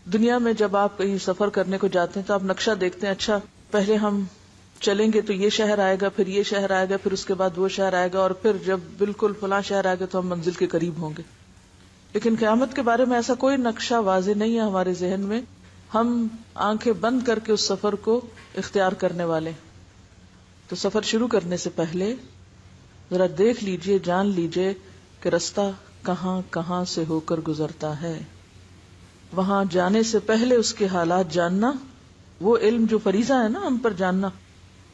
دنیا میں جب آپ کہیں سفر کرنے کو جاتے ہیں تو آپ نقشہ دیکھتے ہیں، اچھا پہلے ہم چلیں گے تو یہ شہر آئے گا، پھر یہ شہر آئے گا، پھر اس کے بعد وہ شہر آئے گا، اور پھر جب بالکل فلاں شہر آئے گا تو ہم منزل کے قریب ہوں گے. لیکن قیامت کے بارے میں ایسا کوئی نقشہ واضح نہیں ہے ہمارے ذہن میں. ہم آنکھیں بند کر کے اس سفر کو اختیار کرنے والے. تو سفر شروع کرنے سے پہلے ذرا دیکھ لیجئے، جان لیجئے کہ رستہ کہاں کہاں سے ہو کر گزرتا ہے. وہاں جانے سے پہلے اس کے حالات جاننا، وہ علم جو فریضہ ہے نا ہم پر جاننا،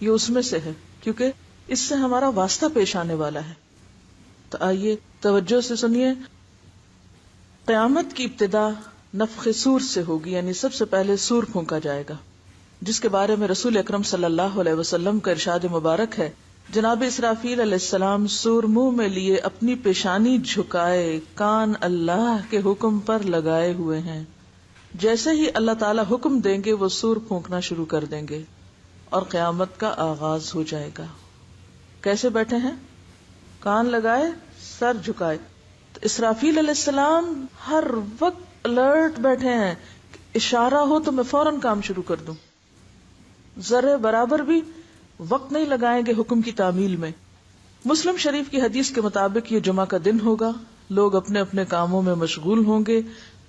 یہ اس میں سے ہے، کیونکہ اس سے ہمارا واسطہ پیش آنے والا ہے. تو آئیے توجہ سے سنیے. قیامت کی ابتدا نفخ صور سے ہوگی، یعنی سب سے پہلے صور پھونکا جائے گا، جس کے بارے میں رسول اکرم صلی اللہ علیہ وسلم کا ارشاد مبارک ہے، جناب اسرافیل علیہ السلام سور منہ میں لیے اپنی پیشانی جھکائے کان اللہ کے حکم پر لگائے ہوئے ہیں. جیسے ہی اللہ تعالی حکم دیں گے وہ سور پھونکنا شروع کر دیں گے اور قیامت کا آغاز ہو جائے گا. کیسے بیٹھے ہیں؟ کان لگائے، سر جھکائے. تو اسرافیل علیہ السلام ہر وقت الرٹ بیٹھے ہیں، اشارہ ہو تو میں فوراً کام شروع کر دوں. ذرے برابر بھی وقت نہیں لگائیں گے حکم کی تعمیل میں. مسلم شریف کی حدیث کے مطابق یہ جمعہ کا دن ہوگا، لوگ اپنے اپنے کاموں میں مشغول ہوں گے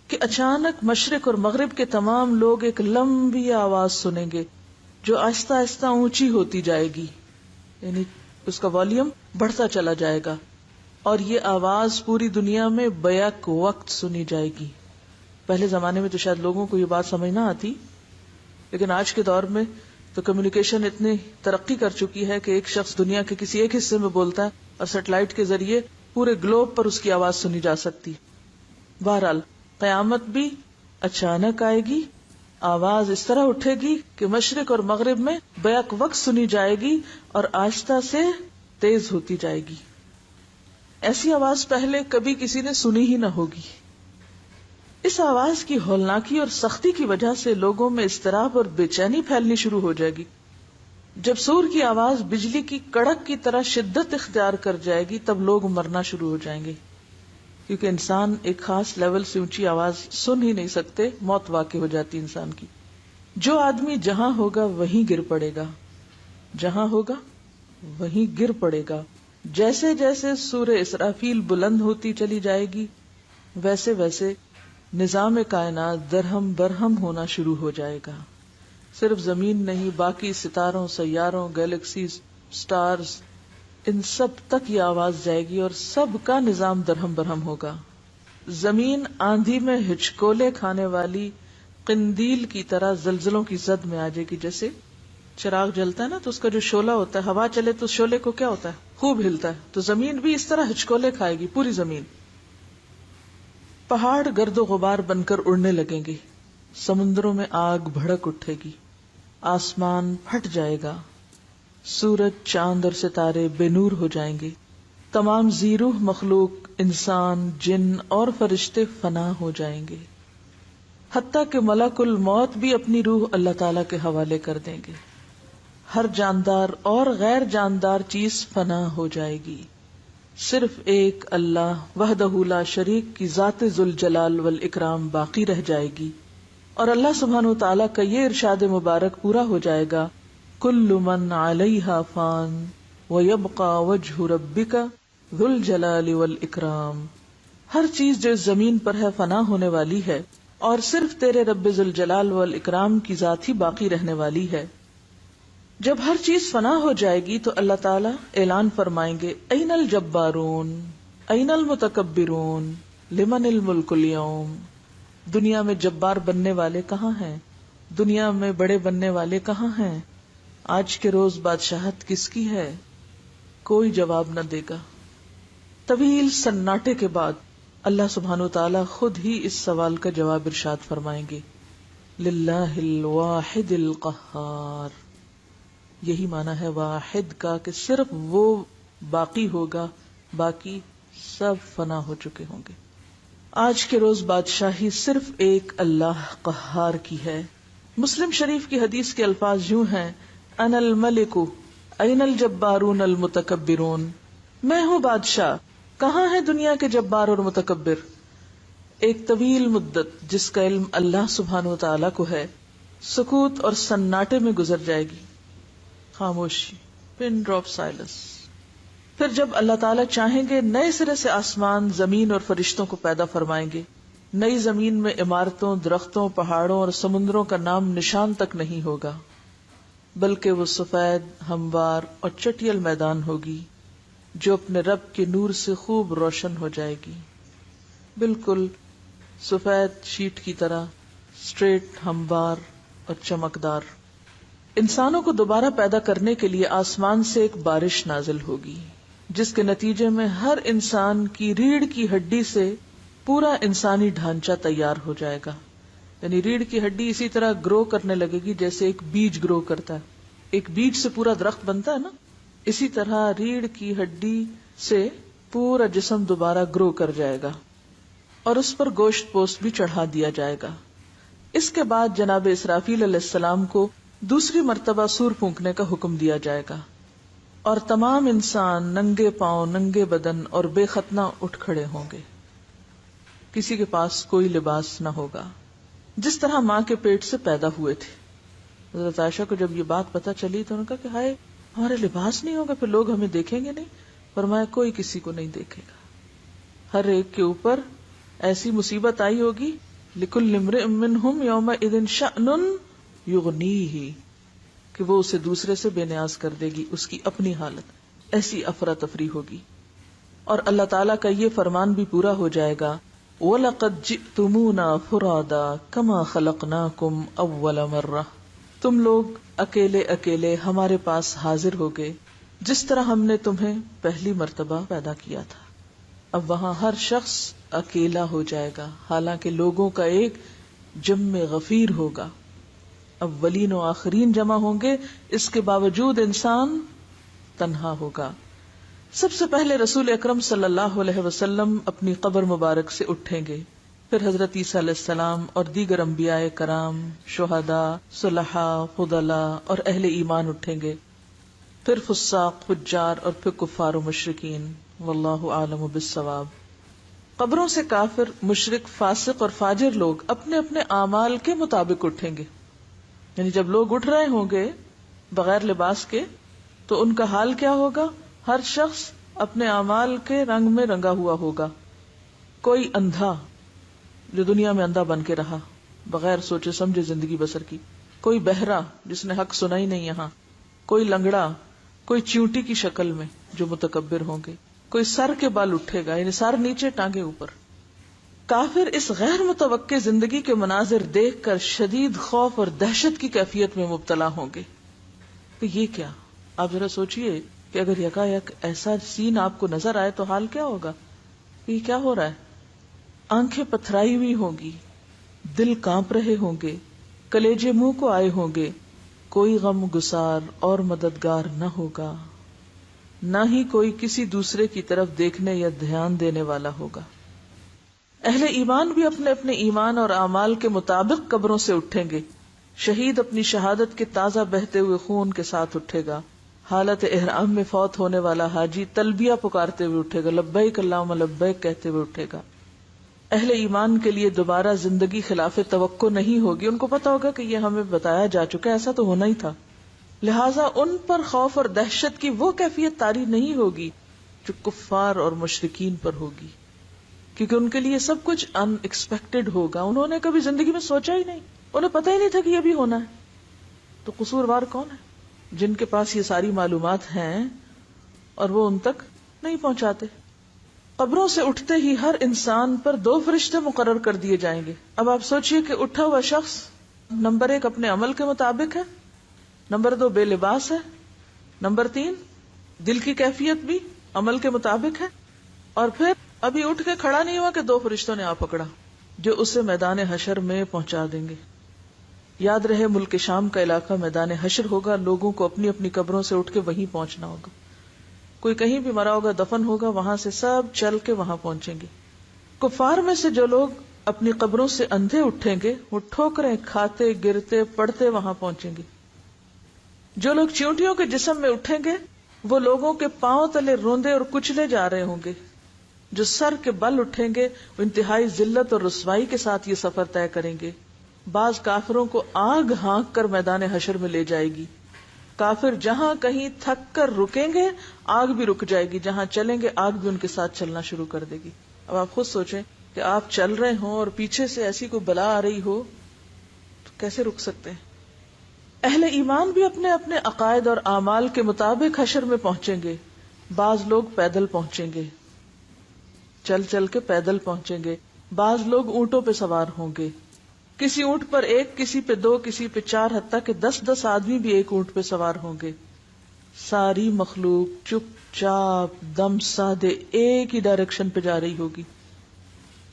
کہ اچانک مشرق اور مغرب کے تمام لوگ ایک لمبی آواز سنیں گے جو آہستہ آہستہ اونچی ہوتی جائے گی، یعنی اس کا والیوم بڑھتا چلا جائے گا، اور یہ آواز پوری دنیا میں بیک وقت سنی جائے گی. پہلے زمانے میں تو شاید لوگوں کو یہ بات سمجھ نہ آتی، لیکن آج کے دور میں تو کمیونیکیشن اتنی ترقی کر چکی ہے کہ ایک شخص دنیا کے کسی ایک حصے میں بولتا ہے اور سیٹلائٹ کے ذریعے پورے گلوب پر اس کی آواز سنی جا سکتی. بہرحال قیامت بھی اچانک آئے گی، آواز اس طرح اٹھے گی کہ مشرق اور مغرب میں بیک وقت سنی جائے گی اور آہستہ سے تیز ہوتی جائے گی. ایسی آواز پہلے کبھی کسی نے سنی ہی نہ ہوگی. اس آواز کی ہولناکی اور سختی کی وجہ سے لوگوں میں اضطراب اور بے چینی پھیلنی شروع ہو جائے گی. جب سور کی آواز بجلی کی کڑک کی طرح شدت اختیار کر جائے گی تب لوگ مرنا شروع ہو جائیں گے، کیونکہ انسان ایک خاص لیول سے اونچی آواز سن ہی نہیں سکتے، موت واقع ہو جاتی انسان کی. جو آدمی جہاں ہوگا وہیں گر پڑے گا، جہاں ہوگا وہیں گر پڑے گا. جیسے جیسے سورہ اسرافیل بلند ہوتی چلی جائے گی ویسے ویسے نظام کائنات درہم برہم ہونا شروع ہو جائے گا. صرف زمین نہیں، باقی ستاروں، سیاروں، گیلیکسیز، سٹارز، ان سب تک یہ آواز جائے گی اور سب کا نظام درہم برہم ہوگا. زمین آندھی میں ہچکولے کھانے والی قندیل کی طرح زلزلوں کی زد میں آ جائے گی. جیسے چراغ جلتا ہے نا تو اس کا جو شعلہ ہوتا ہے، ہوا چلے تو شعلے کو کیا ہوتا ہے؟ خوب ہلتا ہے. تو زمین بھی اس طرح ہچکولے کھائے گی، پوری زمین. پہاڑ گرد و غبار بن کر اڑنے لگیں گے، سمندروں میں آگ بھڑک اٹھے گی، آسمان پھٹ جائے گا، سورج، چاند اور ستارے بے نور ہو جائیں گے، تمام ذی روح مخلوق، انسان، جن اور فرشتے فنا ہو جائیں گے، حتیٰ کہ ملک الموت بھی اپنی روح اللہ تعالی کے حوالے کر دیں گے. ہر جاندار اور غیر جاندار چیز فنا ہو جائے گی، صرف ایک اللہ وحدہ لا شریک کی ذات ذوالجلال والاکرام باقی رہ جائے گی. اور اللہ سبحانہ و تعالیٰ کا یہ ارشاد مبارک پورا ہو جائے گا، کل من علیہا فان ویبقى وجہ ربک ذو الجلال والاکرام. ہر چیز جو اس زمین پر ہے فنا ہونے والی ہے اور صرف تیرے رب ذوالجلال والاکرام کی ذات ہی باقی رہنے والی ہے. جب ہر چیز فنا ہو جائے گی تو اللہ تعالیٰ اعلان فرمائیں گے، این الجبارون این المتکبرون لمن الملک اليوم. دنیا میں جبار بننے والے کہاں ہیں؟ دنیا میں بڑے بننے والے کہاں ہیں؟ آج کے روز بادشاہت کس کی ہے؟ کوئی جواب نہ دے گا. طویل سناٹے کے بعد اللہ سبحانہ وتعالی خود ہی اس سوال کا جواب ارشاد فرمائیں گے، للہ الواحد القہار. یہی معنی ہے واحد کا کہ صرف وہ باقی ہوگا، باقی سب فنا ہو چکے ہوں گے. آج کے روز بادشاہی صرف ایک اللہ قہار کی ہے. مسلم شریف کی حدیث کے الفاظ یوں ہیں، انا الملک این الجبارون المتکبرون. میں ہوں بادشاہ، کہاں ہے دنیا کے جبار اور متکبر؟ ایک طویل مدت جس کا علم اللہ سبحانہ و تعالی کو ہے سکوت اور سناٹے میں گزر جائے گی، خاموشی، پن ڈراپ سائلنس. پھر جب اللہ تعالیٰ چاہیں گے نئے سرے سے آسمان، زمین اور فرشتوں کو پیدا فرمائیں گے. نئی زمین میں عمارتوں، درختوں، پہاڑوں اور سمندروں کا نام نشان تک نہیں ہوگا، بلکہ وہ سفید، ہموار اور چٹیل میدان ہوگی جو اپنے رب کے نور سے خوب روشن ہو جائے گی، بالکل سفید شیٹ کی طرح، اسٹریٹ، ہموار اور چمکدار. انسانوں کو دوبارہ پیدا کرنے کے لیے آسمان سے ایک بارش نازل ہوگی جس کے نتیجے میں ہر انسان کی ریڑھ کی ہڈی سے پورا انسانی ڈھانچہ تیار ہو جائے گا. یعنی ریڑھ کی ہڈی اسی طرح گرو کرنے لگے گی جیسے ایک بیج گرو کرتا ہے. ایک بیج سے پورا درخت بنتا ہے نا، اسی طرح ریڑھ کی ہڈی سے پورا جسم دوبارہ گرو کر جائے گا اور اس پر گوشت پوست بھی چڑھا دیا جائے گا. اس کے بعد جناب اسرافیل علیہ السلام کو دوسری مرتبہ سور پھونکنے کا حکم دیا جائے گا اور تمام انسان ننگے پاؤں، ننگے بدن اور بے ختنہ اٹھ کھڑے ہوں گے. کسی کے پاس کوئی لباس نہ ہوگا، جس طرح ماں کے پیٹ سے پیدا ہوئے تھے. حضرت عائشہ کو جب یہ بات پتہ چلی تو انہوں نے کہا کہ ہائے، ہمارے لباس نہیں ہوگا، پھر لوگ ہمیں دیکھیں گے نہیں. فرمایا کوئی کسی کو نہیں دیکھے گا، ہر ایک کے اوپر ایسی مصیبت آئی ہوگی، لِكُلِّ امْرِئٍ مِّنْهُمْ يَوْمَئِذٍ شَأْنٌ يُغْنِيهِ، کہ وہ اسے دوسرے سے بے نیاز کر دے گی، اس کی اپنی حالت. ایسی افراتفری ہوگی. اور اللہ تعالیٰ کا یہ فرمان بھی پورا ہو جائے گا، وَلَقَدْ جِئْتُمُونَا فُرَادَىٰ كَمَا خَلَقْنَاكُمْ أَوَّلَ مَرَّةٍ، تم لوگ اکیلے اکیلے ہمارے پاس حاضر ہو گئے جس طرح ہم نے تمہیں پہلی مرتبہ پیدا کیا تھا. اب وہاں ہر شخص اکیلا ہو جائے گا، حالانکہ لوگوں کا ایک جم غفیر ہوگا. اولین و آخرین جمع ہوں گے، اس کے باوجود انسان تنہا ہوگا. سب سے پہلے رسول اکرم صلی اللہ علیہ وسلم اپنی قبر مبارک سے اٹھیں گے، پھر حضرت عیسیٰ علیہ السلام اور دیگر انبیاء کرام، شہداء، صلحاء، فضلاء اور اہل ایمان اٹھیں گے، پھر فساق، فجار اور پھر کفار و مشرکین. واللہ اعلم بالصواب. قبروں سے کافر، مشرک، فاسق اور فاجر لوگ اپنے اپنے اعمال کے مطابق اٹھیں گے. یعنی جب لوگ اٹھ رہے ہوں گے بغیر لباس کے تو ان کا حال کیا ہوگا؟ ہر شخص اپنے اعمال کے رنگ میں رنگا ہوا ہوگا. کوئی اندھا جو دنیا میں اندھا بن کے رہا، بغیر سوچے سمجھے زندگی بسر کی، کوئی بہرا جس نے حق سنا ہی نہیں یہاں، کوئی لنگڑا، کوئی چیونٹی کی شکل میں جو متکبر ہوں گے، کوئی سر کے بال اٹھے گا، یعنی سر نیچے ٹانگیں اوپر. کافر اس غیر متوقع زندگی کے مناظر دیکھ کر شدید خوف اور دہشت کی کیفیت میں مبتلا ہوں گے. تو یہ کیا؟ آپ ذرا سوچئے کہ اگر یکایک ایسا سین آپ کو نظر آئے تو حال کیا ہوگا؟ یہ کیا ہو رہا ہے؟ آنکھیں پتھرائی ہوئی ہوں گی، دل کانپ رہے ہوں گے، کلیجے منہ کو آئے ہوں گے. کوئی غم گسار اور مددگار نہ ہوگا، نہ ہی کوئی کسی دوسرے کی طرف دیکھنے یا دھیان دینے والا ہوگا. اہل ایمان بھی اپنے اپنے ایمان اور اعمال کے مطابق قبروں سے اٹھیں گے. شہید اپنی شہادت کے تازہ بہتے ہوئے خون کے ساتھ اٹھے گا. حالت احرام میں فوت ہونے والا حاجی تلبیہ پکارتے ہوئے اٹھے گا، لبیک اللہم لبیک کہتے ہوئے اٹھے گا. اہل ایمان کے لیے دوبارہ زندگی خلاف توقع نہیں ہوگی. ان کو پتا ہوگا کہ یہ ہمیں بتایا جا چکا ہے، ایسا تو ہونا ہی تھا. لہٰذا ان پر خوف اور دہشت کی وہ کیفیت طاری نہیں ہوگی جو کفار اور مشرکین پر ہوگی، کیونکہ ان کے لیے سب کچھ ان ایکسپیکٹڈ ہوگا. انہوں نے کبھی زندگی میں سوچا ہی نہیں، انہیں پتہ ہی نہیں تھا کہ یہ بھی ہونا ہے. تو قصوروار کون ہے؟ جن کے پاس یہ ساری معلومات ہیں اور وہ ان تک نہیں پہنچاتے. قبروں سے اٹھتے ہی ہر انسان پر 2 فرشتے مقرر کر دیے جائیں گے. اب آپ سوچئے کہ اٹھا ہوا شخص نمبر 1 اپنے عمل کے مطابق ہے، نمبر 2 بے لباس ہے، نمبر 3 دل کی کیفیت بھی عمل کے مطابق ہے، اور پھر ابھی اٹھ کے کھڑا نہیں ہوا کہ 2 فرشتوں نے آ پکڑا جو اسے میدان حشر میں پہنچا دیں گے. یاد رہے ملک شام کا علاقہ میدان حشر ہوگا. لوگوں کو اپنی اپنی قبروں سے اٹھ کے وہیں پہنچنا ہوگا. کوئی کہیں بھی مرا ہوگا، دفن ہوگا، وہاں سے سب چل کے وہاں پہنچیں گے. کفار میں سے جو لوگ اپنی قبروں سے اندھے اٹھیں گے وہ ٹھوکریں کھاتے گرتے پڑتے وہاں پہنچیں گے. جو لوگ چیونٹیوں کے جسم میں اٹھیں گے وہ لوگوں کے پاؤں تلے روندے اور کچلے جا رہے ہوں گے. جو سر کے بل اٹھیں گے وہ انتہائی ذلت اور رسوائی کے ساتھ یہ سفر طے کریں گے. بعض کافروں کو آگ ہانک کر میدان حشر میں لے جائے گی. کافر جہاں کہیں تھک کر رکیں گے آگ بھی رک جائے گی, جہاں چلیں گے آگ بھی ان کے ساتھ چلنا شروع کر دے گی. اب آپ خود سوچیں کہ آپ چل رہے ہوں اور پیچھے سے ایسی کوئی بلا آ رہی ہو تو کیسے رک سکتے ہیں؟ اہل ایمان بھی اپنے اپنے عقائد اور اعمال کے مطابق حشر میں پہنچیں گے. بعض لوگ پیدل پہنچیں گے, چل چل کے پیدل پہنچیں گے. بعض لوگ اونٹوں پہ سوار ہوں گے, کسی اونٹ پر ایک, کسی پہ دو, کسی پہ چار, حتیٰ کہ 10 آدمی بھی ایک اونٹ پہ سوار ہوں گے. ساری مخلوق چپ چاپ دم سادے ایک ہی ڈائریکشن پہ جا رہی ہوگی.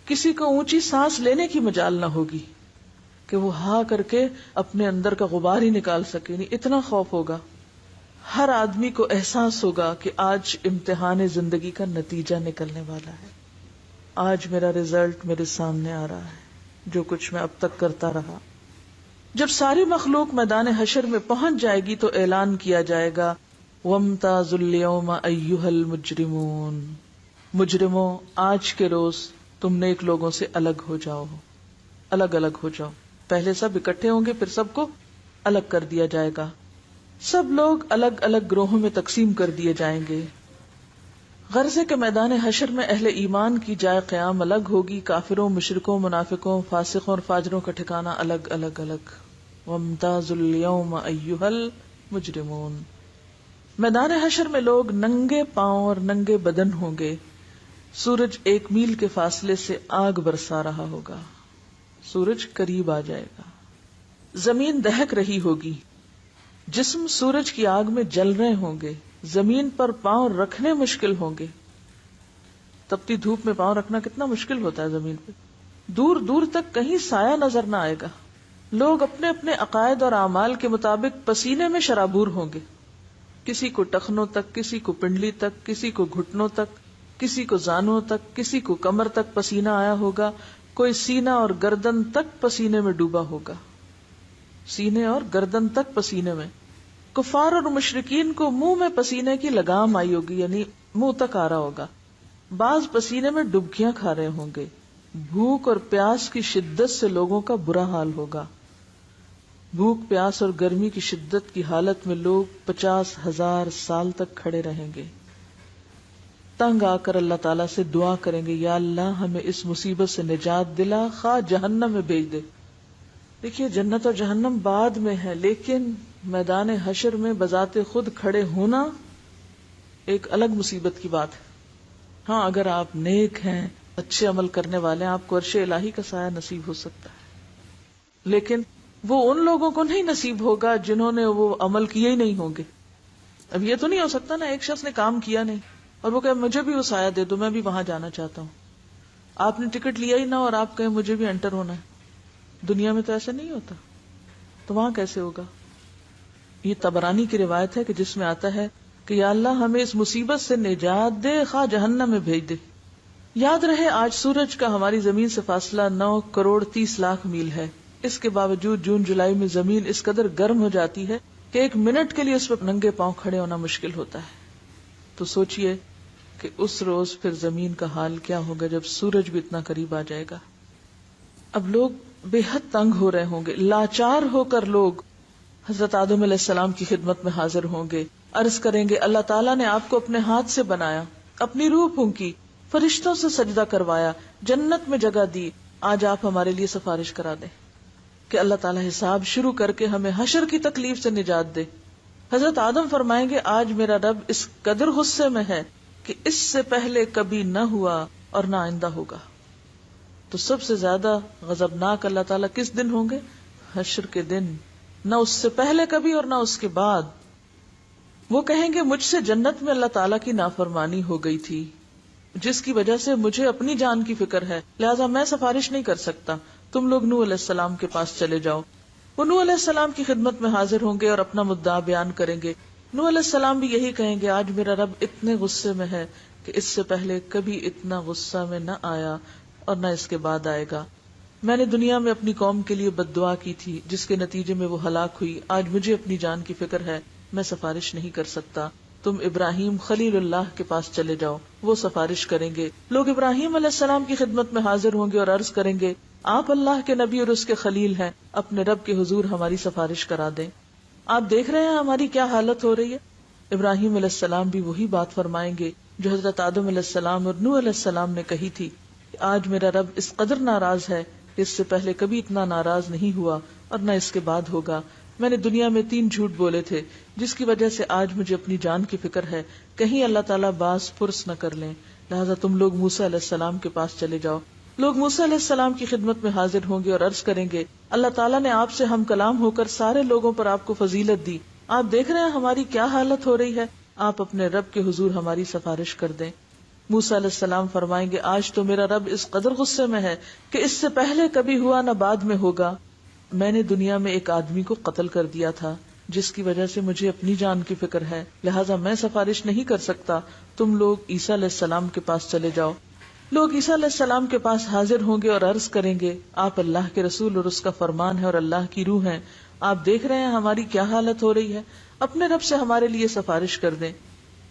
کسی کو اونچی سانس لینے کی مجال نہ ہوگی کہ وہ ہا کر کے اپنے اندر کا غبار ہی نکال سکے. نہیں, اتنا خوف ہوگا. ہر آدمی کو احساس ہوگا کہ آج امتحان زندگی کا نتیجہ نکلنے والا ہے, آج میرا رزلٹ میرے سامنے آ رہا ہے, جو کچھ میں اب تک کرتا رہا. جب ساری مخلوق میدان حشر میں پہنچ جائے گی تو اعلان کیا جائے گا وَامْتَازُوا الْيَوْمَ أَيُّهَا الْمُجْرِمُونَ, مجرموں آج کے روز تم نیک لوگوں سے الگ ہو جاؤ, الگ الگ ہو جاؤ. پہلے سب اکٹھے ہوں گے, پھر سب کو الگ کر دیا جائے گا. سب لوگ الگ الگ گروہوں میں تقسیم کر دیے جائیں گے. غرض کے میدان حشر میں اہل ایمان کی جائے قیام الگ ہوگی, کافروں, مشرکوں, منافقوں, فاسقوں اور فاجروں کا ٹھکانہ الگ الگ الگ. وَامْتَازُوا الْيَوْمَ أَيُّهَا الْمُجْرِمُونَ. میدان حشر میں لوگ ننگے پاؤں اور ننگے بدن ہوں گے. سورج 1 میل کے فاصلے سے آگ برسا رہا ہوگا, سورج قریب آ جائے گا. زمین دہک رہی ہوگی, جسم سورج کی آگ میں جل رہے ہوں گے. زمین پر پاؤں رکھنے مشکل ہوں گے. تپتی دھوپ میں پاؤں رکھنا کتنا مشکل ہوتا ہے زمین پہ. دور دور تک کہیں سایہ نظر نہ آئے گا. لوگ اپنے اپنے عقائد اور اعمال کے مطابق پسینے میں شرابور ہوں گے. کسی کو ٹخنوں تک, کسی کو پنڈلی تک, کسی کو گھٹنوں تک, کسی کو زانوں تک, کسی کو کمر تک پسینہ آیا ہوگا. کوئی سینہ اور گردن تک پسینے میں ڈوبا ہوگا, سینے اور گردن تک پسینے میں. کفار اور مشرکین کو منہ میں پسینے کی لگام آئی ہوگی, یعنی منہ تک آ رہا ہوگا. بعض پسینے میں ڈبکیاں کھا رہے ہوں گے. بھوک اور پیاس کی شدت سے لوگوں کا برا حال ہوگا. بھوک, پیاس اور گرمی کی شدت کی حالت میں لوگ 50,000 سال تک کھڑے رہیں گے. تنگ آ کر اللہ تعالیٰ سے دعا کریں گے, یا اللہ ہمیں اس مصیبت سے نجات دلا, خواہ جہنم میں بھیج دے. دیکھیے جنت اور جہنم بعد میں ہے, لیکن میدان حشر میں بذات خود کھڑے ہونا ایک الگ مصیبت کی بات ہے. ہاں اگر آپ نیک ہیں, اچھے عمل کرنے والے ہیں, آپ کو عرش الہی کا سایہ نصیب ہو سکتا ہے, لیکن وہ ان لوگوں کو نہیں نصیب ہوگا جنہوں نے وہ عمل کیے ہی نہیں ہوں گے. اب یہ تو نہیں ہو سکتا نا ایک شخص نے کام کیا نہیں اور وہ کہے مجھے بھی وہ سایہ دے دو, میں بھی وہاں جانا چاہتا ہوں. آپ نے ٹکٹ لیا ہی نہ اور آپ کہیں مجھے بھی انٹر ہونا ہے. دنیا میں تو ایسا نہیں ہوتا, تو وہاں کیسے ہوگا؟ یہ طبرانی کی روایت ہے کہ جس میں آتا ہے کہ یا اللہ ہمیں اس مصیبت سے نجات دے, خواہ جہنم میں بھیج دے. یاد رہے آج سورج کا ہماری زمین سے فاصلہ 9,30,00,000 میل ہے. اس کے باوجود جون جولائی میں زمین اس قدر گرم ہو جاتی ہے کہ 1 منٹ کے لیے اس پر ننگے پاؤں کھڑے ہونا مشکل ہوتا ہے. تو سوچئے کہ اس روز پھر زمین کا حال کیا ہوگا جب سورج بھی اتنا قریب آ جائے گا. اب لوگ بے حد تنگ ہو رہے ہوں گے, لاچار ہو کر لوگ حضرت آدم علیہ السلام کی خدمت میں حاضر ہوں گے. عرض کریں گے اللہ تعالیٰ نے آپ کو اپنے ہاتھ سے بنایا, اپنی روح پھونکی, فرشتوں سے سجدہ کروایا, جنت میں جگہ دی, آج آپ ہمارے لیے سفارش کرا دیں کہ اللہ تعالیٰ حساب شروع کر کے ہمیں حشر کی تکلیف سے نجات دے. حضرت آدم فرمائیں گے آج میرا رب اس قدر غصے میں ہے کہ اس سے پہلے کبھی نہ ہوا اور نہ آئندہ ہوگا. تو سب سے زیادہ غضبناک اللہ تعالیٰ کس دن ہوں گے؟ حشر کے دن. نہ اس سے پہلے کبھی اور نہ اس کے بعد. وہ کہیں گے مجھ سے جنت میں اللہ تعالیٰ کی نافرمانی ہو گئی تھی, جس کی وجہ سے مجھے اپنی جان کی فکر ہے, لہذا میں سفارش نہیں کر سکتا, تم لوگ نوح علیہ السلام کے پاس چلے جاؤ. وہ نوح علیہ السلام کی خدمت میں حاضر ہوں گے اور اپنا مدعا بیان کریں گے. نوح علیہ السلام بھی یہی کہیں گے آج میرا رب اتنے غصے میں ہے کہ اس سے پہلے کبھی اتنا غصہ میں نہ آیا اور نہ اس کے بعد آئے گا. میں نے دنیا میں اپنی قوم کے لیے بد دعا کی تھی جس کے نتیجے میں وہ ہلاک ہوئی. آج مجھے اپنی جان کی فکر ہے, میں سفارش نہیں کر سکتا. تم ابراہیم خلیل اللہ کے پاس چلے جاؤ، وہ سفارش کریں گے۔ لوگ ابراہیم علیہ السلام کی خدمت میں حاضر ہوں گے اور عرض کریں گے آپ اللہ کے نبی اور اس کے خلیل ہیں، اپنے رب کے حضور ہماری سفارش کرا دیں۔ آپ دیکھ رہے ہیں ہماری کیا حالت ہو رہی ہے۔ ابراہیم علیہ السلام بھی وہی بات فرمائیں گے جو حضرت آدم علیہ السلام اور نوح علیہ السلام نے کہی تھی کہ آج میرا رب اس قدر ناراض ہے کہ اس سے پہلے کبھی اتنا ناراض نہیں ہوا اور نہ اس کے بعد ہوگا۔ میں نے دنیا میں 3 جھوٹ بولے تھے جس کی وجہ سے آج مجھے اپنی جان کی فکر ہے، کہیں اللہ تعالیٰ باز پرس نہ کر لیں، لہٰذا تم لوگ موسیٰ علیہ السلام کے پاس چلے جاؤ۔ لوگ موسیٰ علیہ السلام کی خدمت میں حاضر ہوں گے اور عرض کریں گے اللہ تعالیٰ نے آپ سے ہم کلام ہو کر سارے لوگوں پر آپ کو فضیلت دی، آپ دیکھ رہے ہیں ہماری کیا حالت ہو رہی ہے، آپ اپنے رب کے حضور ہماری سفارش کر دیں۔ موسیٰ علیہ السلام فرمائیں گے آج تو میرا رب اس قدر غصے میں ہے کہ اس سے پہلے کبھی ہوا نہ بعد میں ہوگا۔ میں نے دنیا میں ایک آدمی کو قتل کر دیا تھا جس کی وجہ سے مجھے اپنی جان کی فکر ہے، لہٰذا میں سفارش نہیں کر سکتا، تم لوگ عیسیٰ علیہ السلام کے پاس چلے جاؤ۔ لوگ عیسیٰ علیہ السلام کے پاس حاضر ہوں گے اور عرض کریں گے آپ اللہ کے رسول اور اس کا فرمان ہے اور اللہ کی روح ہیں، آپ دیکھ رہے ہیں ہماری کیا حالت ہو رہی ہے، اپنے رب سے ہمارے لیے سفارش کر دیں۔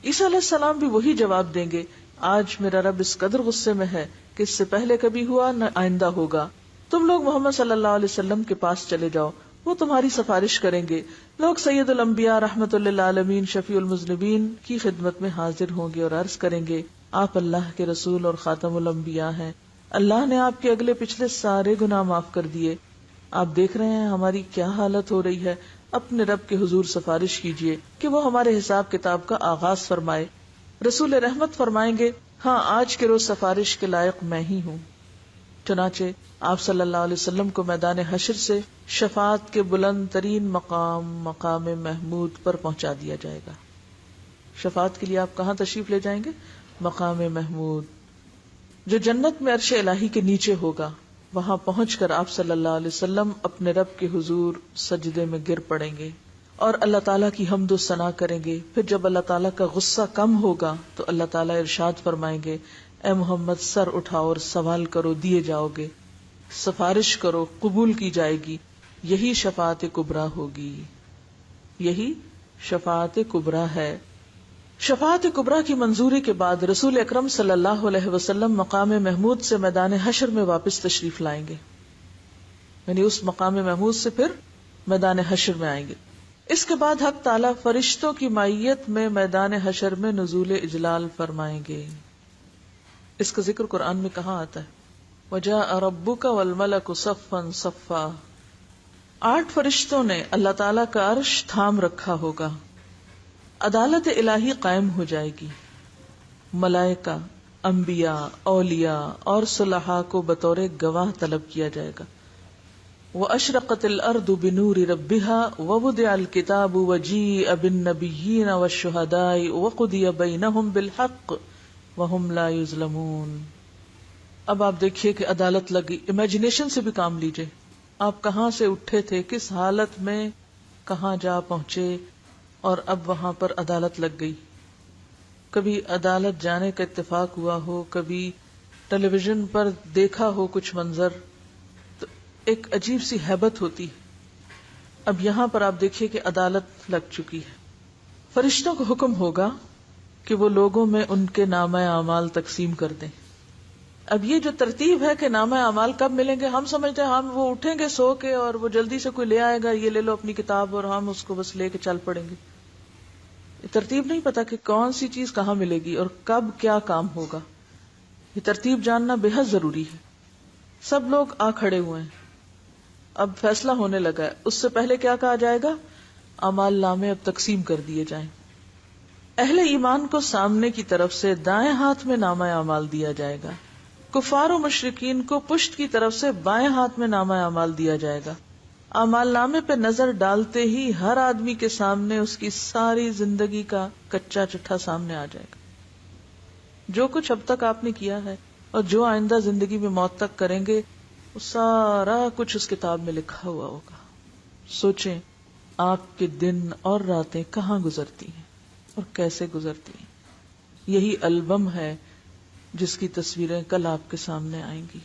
عیسیٰ علیہ السلام بھی وہی جواب دیں گے آج میرا رب اس قدر غصے میں ہے کہ اس سے پہلے کبھی ہوا نہ آئندہ ہوگا، تم لوگ محمد صلی اللہ علیہ وسلم کے پاس چلے جاؤ، وہ تمہاری سفارش کریں گے۔ لوگ سید الانبیاء رحمت للعالمین شفیع المذنبین کی خدمت میں حاضر ہوں گے اور عرض کریں گے آپ اللہ کے رسول اور خاتم الانبیاء ہیں، اللہ نے آپ کے اگلے پچھلے سارے گناہ معاف کر دیے، آپ دیکھ رہے ہیں ہماری کیا حالت ہو رہی ہے، اپنے رب کے حضور سفارش کیجئے کہ وہ ہمارے حساب کتاب کا آغاز فرمائے۔ رسول رحمت فرمائیں گے ہاں آج کے روز سفارش کے لائق میں ہی ہوں۔ چنانچہ آپ صلی اللہ علیہ وسلم کو میدان حشر سے شفاعت کے بلند ترین مقام محمود پر پہنچا دیا جائے گا۔ شفاعت کے لیے آپ کہاں تشریف لے جائیں گے؟ مقام محمود، جو جنت میں عرش الہی کے نیچے ہوگا۔ وہاں پہنچ کر آپ صلی اللہ علیہ وسلم اپنے رب کے حضور سجدے میں گر پڑیں گے اور اللہ تعالیٰ کی حمد و ثنا کریں گے۔ پھر جب اللہ تعالیٰ کا غصہ کم ہوگا تو اللہ تعالیٰ ارشاد فرمائیں گے اے محمد سر اٹھاؤ اور سوال کرو دیے جاؤ گے، سفارش کرو قبول کی جائے گی، یہی شفاعت کبریٰ ہوگی، یہی شفاعت کبریٰ ہے۔ شفاعت کبریٰ کی منظوری کے بعد رسول اکرم صلی اللہ علیہ وسلم مقام محمود سے میدان حشر میں واپس تشریف لائیں گے، یعنی اس مقام محمود سے پھر میدان حشر میں آئیں گے۔ اس کے بعد حق تعالیٰ فرشتوں کی معیت میں میدان حشر میں نزول اجلال فرمائیں گے۔ اس کا ذکر قرآن میں کہاں آتا ہے؟ وَجَاءَ رَبُّكَ وَالْمَلَكُ صَفًّا صَفًّا۔ 8 فرشتوں نے اللہ تعالیٰ کا عرش تھام رکھا ہوگا، عدالت الہی قائم ہو جائے گی، ملائکہ، انبیاء، اولیاء اور صلحاء کو بطور گواہ طلب کیا جائے گا۔ وَأَشْرَقَتِ الْأَرْضُ بِنُورِ رَبِّهَا وَوُضِعَ الْكِتَابُ وَجِيءَ بِالنَّبِيِّينَ وَالشُّهَدَاءِ وَقُضِيَ بَيْنَهُمْ بِالْحَقِّ وَهُمْ لَا يُظْلَمُونَ۔ اب آپ دیکھیے کہ عدالت لگ گئی، امیجنیشن سے بھی کام لیجئے، آپ کہاں سے اٹھے تھے، کس حالت میں کہاں جا پہنچے، اور اب وہاں پر عدالت لگ گئی۔ کبھی عدالت جانے کا اتفاق ہوا ہو، کبھی ٹیلی ویژن پر دیکھا ہو کچھ منظر، تو ایک عجیب سی ہیبت ہوتی ہے۔ اب یہاں پر آپ دیکھیے کہ عدالت لگ چکی ہے، فرشتوں کو حکم ہوگا کہ وہ لوگوں میں ان کے نامہ اعمال تقسیم کر دیں۔ اب یہ جو ترتیب ہے کہ نامہ اعمال کب ملیں گے، ہم سمجھتے ہیں ہم وہ اٹھیں گے سو کے اور وہ جلدی سے کوئی لے آئے گا، یہ لے لو اپنی کتاب اور ہم اس کو بس لے کے چل پڑیں گے۔ یہ ترتیب نہیں پتا کہ کون سی چیز کہاں ملے گی اور کب کیا کام ہوگا، یہ ترتیب جاننا بے حد ضروری ہے۔ سب لوگ آ کھڑے ہوئے ہیں، اب فیصلہ ہونے لگا ہے۔ اس سے پہلے کیا کہا جائے گا؟ اعمال نامے اب تقسیم کر دیے جائیں۔ اہل ایمان کو سامنے کی طرف سے دائیں ہاتھ میں نامہ اعمال دیا جائے گا، کفار و مشرکین کو پشت کی طرف سے بائیں ہاتھ میں نامہ اعمال دیا جائے گا۔ اعمال نامے پہ نظر ڈالتے ہی ہر آدمی کے سامنے اس کی ساری زندگی کا کچا چٹھا سامنے آ جائے گا، جو کچھ اب تک آپ نے کیا ہے اور جو آئندہ زندگی میں موت تک کریں گے، وہ سارا کچھ اس کتاب میں لکھا ہوا ہوگا۔ سوچیں آپ کے دن اور راتیں کہاں گزرتی ہیں اور کیسے گزرتی ہیں۔ یہی البم ہے جس کی تصویریں کل آپ کے سامنے آئیں گی۔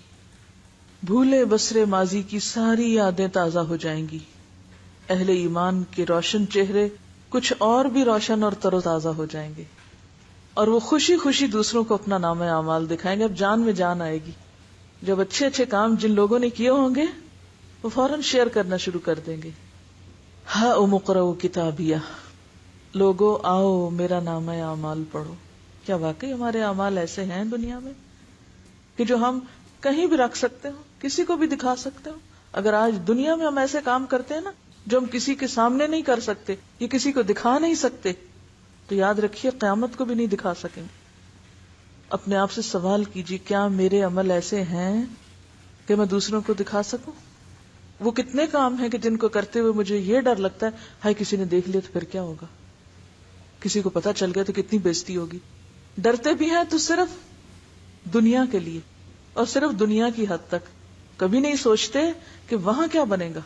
بھولے بسرے ماضی کی ساری یادیں تازہ ہو جائیں گی۔ اہل ایمان کے روشن چہرے کچھ اور بھی روشن اور تر و تازہ ہو جائیں گے، اور وہ خوشی خوشی دوسروں کو اپنا نام اعمال دکھائیں گے. اب جان میں جان آئے گی. جب اچھے اچھے کام جن لوگوں نے کیے ہوں گے وہ فوراً شیئر کرنا شروع کر دیں گے. ہاں اقرؤ کتابیہ، لوگو آؤ میرا نام اعمال پڑھو. کیا واقعی ہمارے اعمال ایسے ہیں دنیا میں کہ جو ہم کہیں بھی رکھ سکتے ہو، کسی کو بھی دکھا سکتے ہو؟ اگر آج دنیا میں ہم ایسے کام کرتے ہیں نا جو ہم کسی کے سامنے نہیں کر سکتے، یہ کسی کو دکھا نہیں سکتے، تو یاد رکھیے قیامت کو بھی نہیں دکھا سکیں گے. اپنے آپ سے سوال کیجیے، کیا میرے عمل ایسے ہیں کہ میں دوسروں کو دکھا سکوں؟ وہ کتنے کام ہیں کہ جن کو کرتے ہوئے مجھے یہ ڈر لگتا ہے ہائی کسی نے دیکھ لیا تو پھر کیا ہوگا، کسی کو پتا چل گیا تو کتنی بےزتی ہوگی. ڈرتے بھی ہیں تو صرف دنیا کے لیے اور صرف دنیا کی حد تک، کبھی نہیں سوچتے کہ وہاں کیا بنے گا.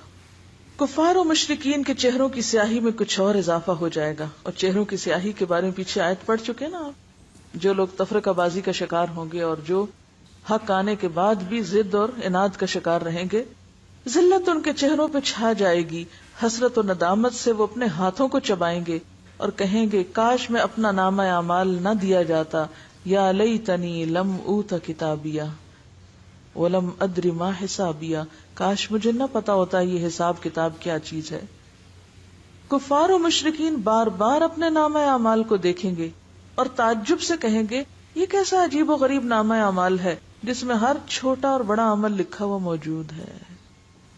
کفار و مشرکین کے چہروں کی سیاہی میں کچھ اور اضافہ ہو جائے گا. اور چہروں کی سیاہی کے بارے میں پیچھے آیت پڑھ چکے نا آپ. جو لوگ تفرقہ بازی کا شکار ہوں گے اور جو حق آنے کے بعد بھی ضد اور عناد کا شکار رہیں گے، ذلت ان کے چہروں پہ چھا جائے گی. حسرت و ندامت سے وہ اپنے ہاتھوں کو چبائیں گے اور کہیں گے کاش میں اپنا نامہ اعمال نہ دیا جاتا. یا لیتنی لم اوت کتابیہ ولم ادری ما حسابیہ، کاش مجھے نہ پتا ہوتا یہ حساب کتاب کیا چیز ہے. کفار و مشرکین بار بار اپنے نامہ اعمال کو دیکھیں گے اور تعجب سے کہیں گے یہ کیسا عجیب و غریب نامہ اعمال ہے جس میں ہر چھوٹا اور بڑا عمل لکھا ہوا موجود ہے.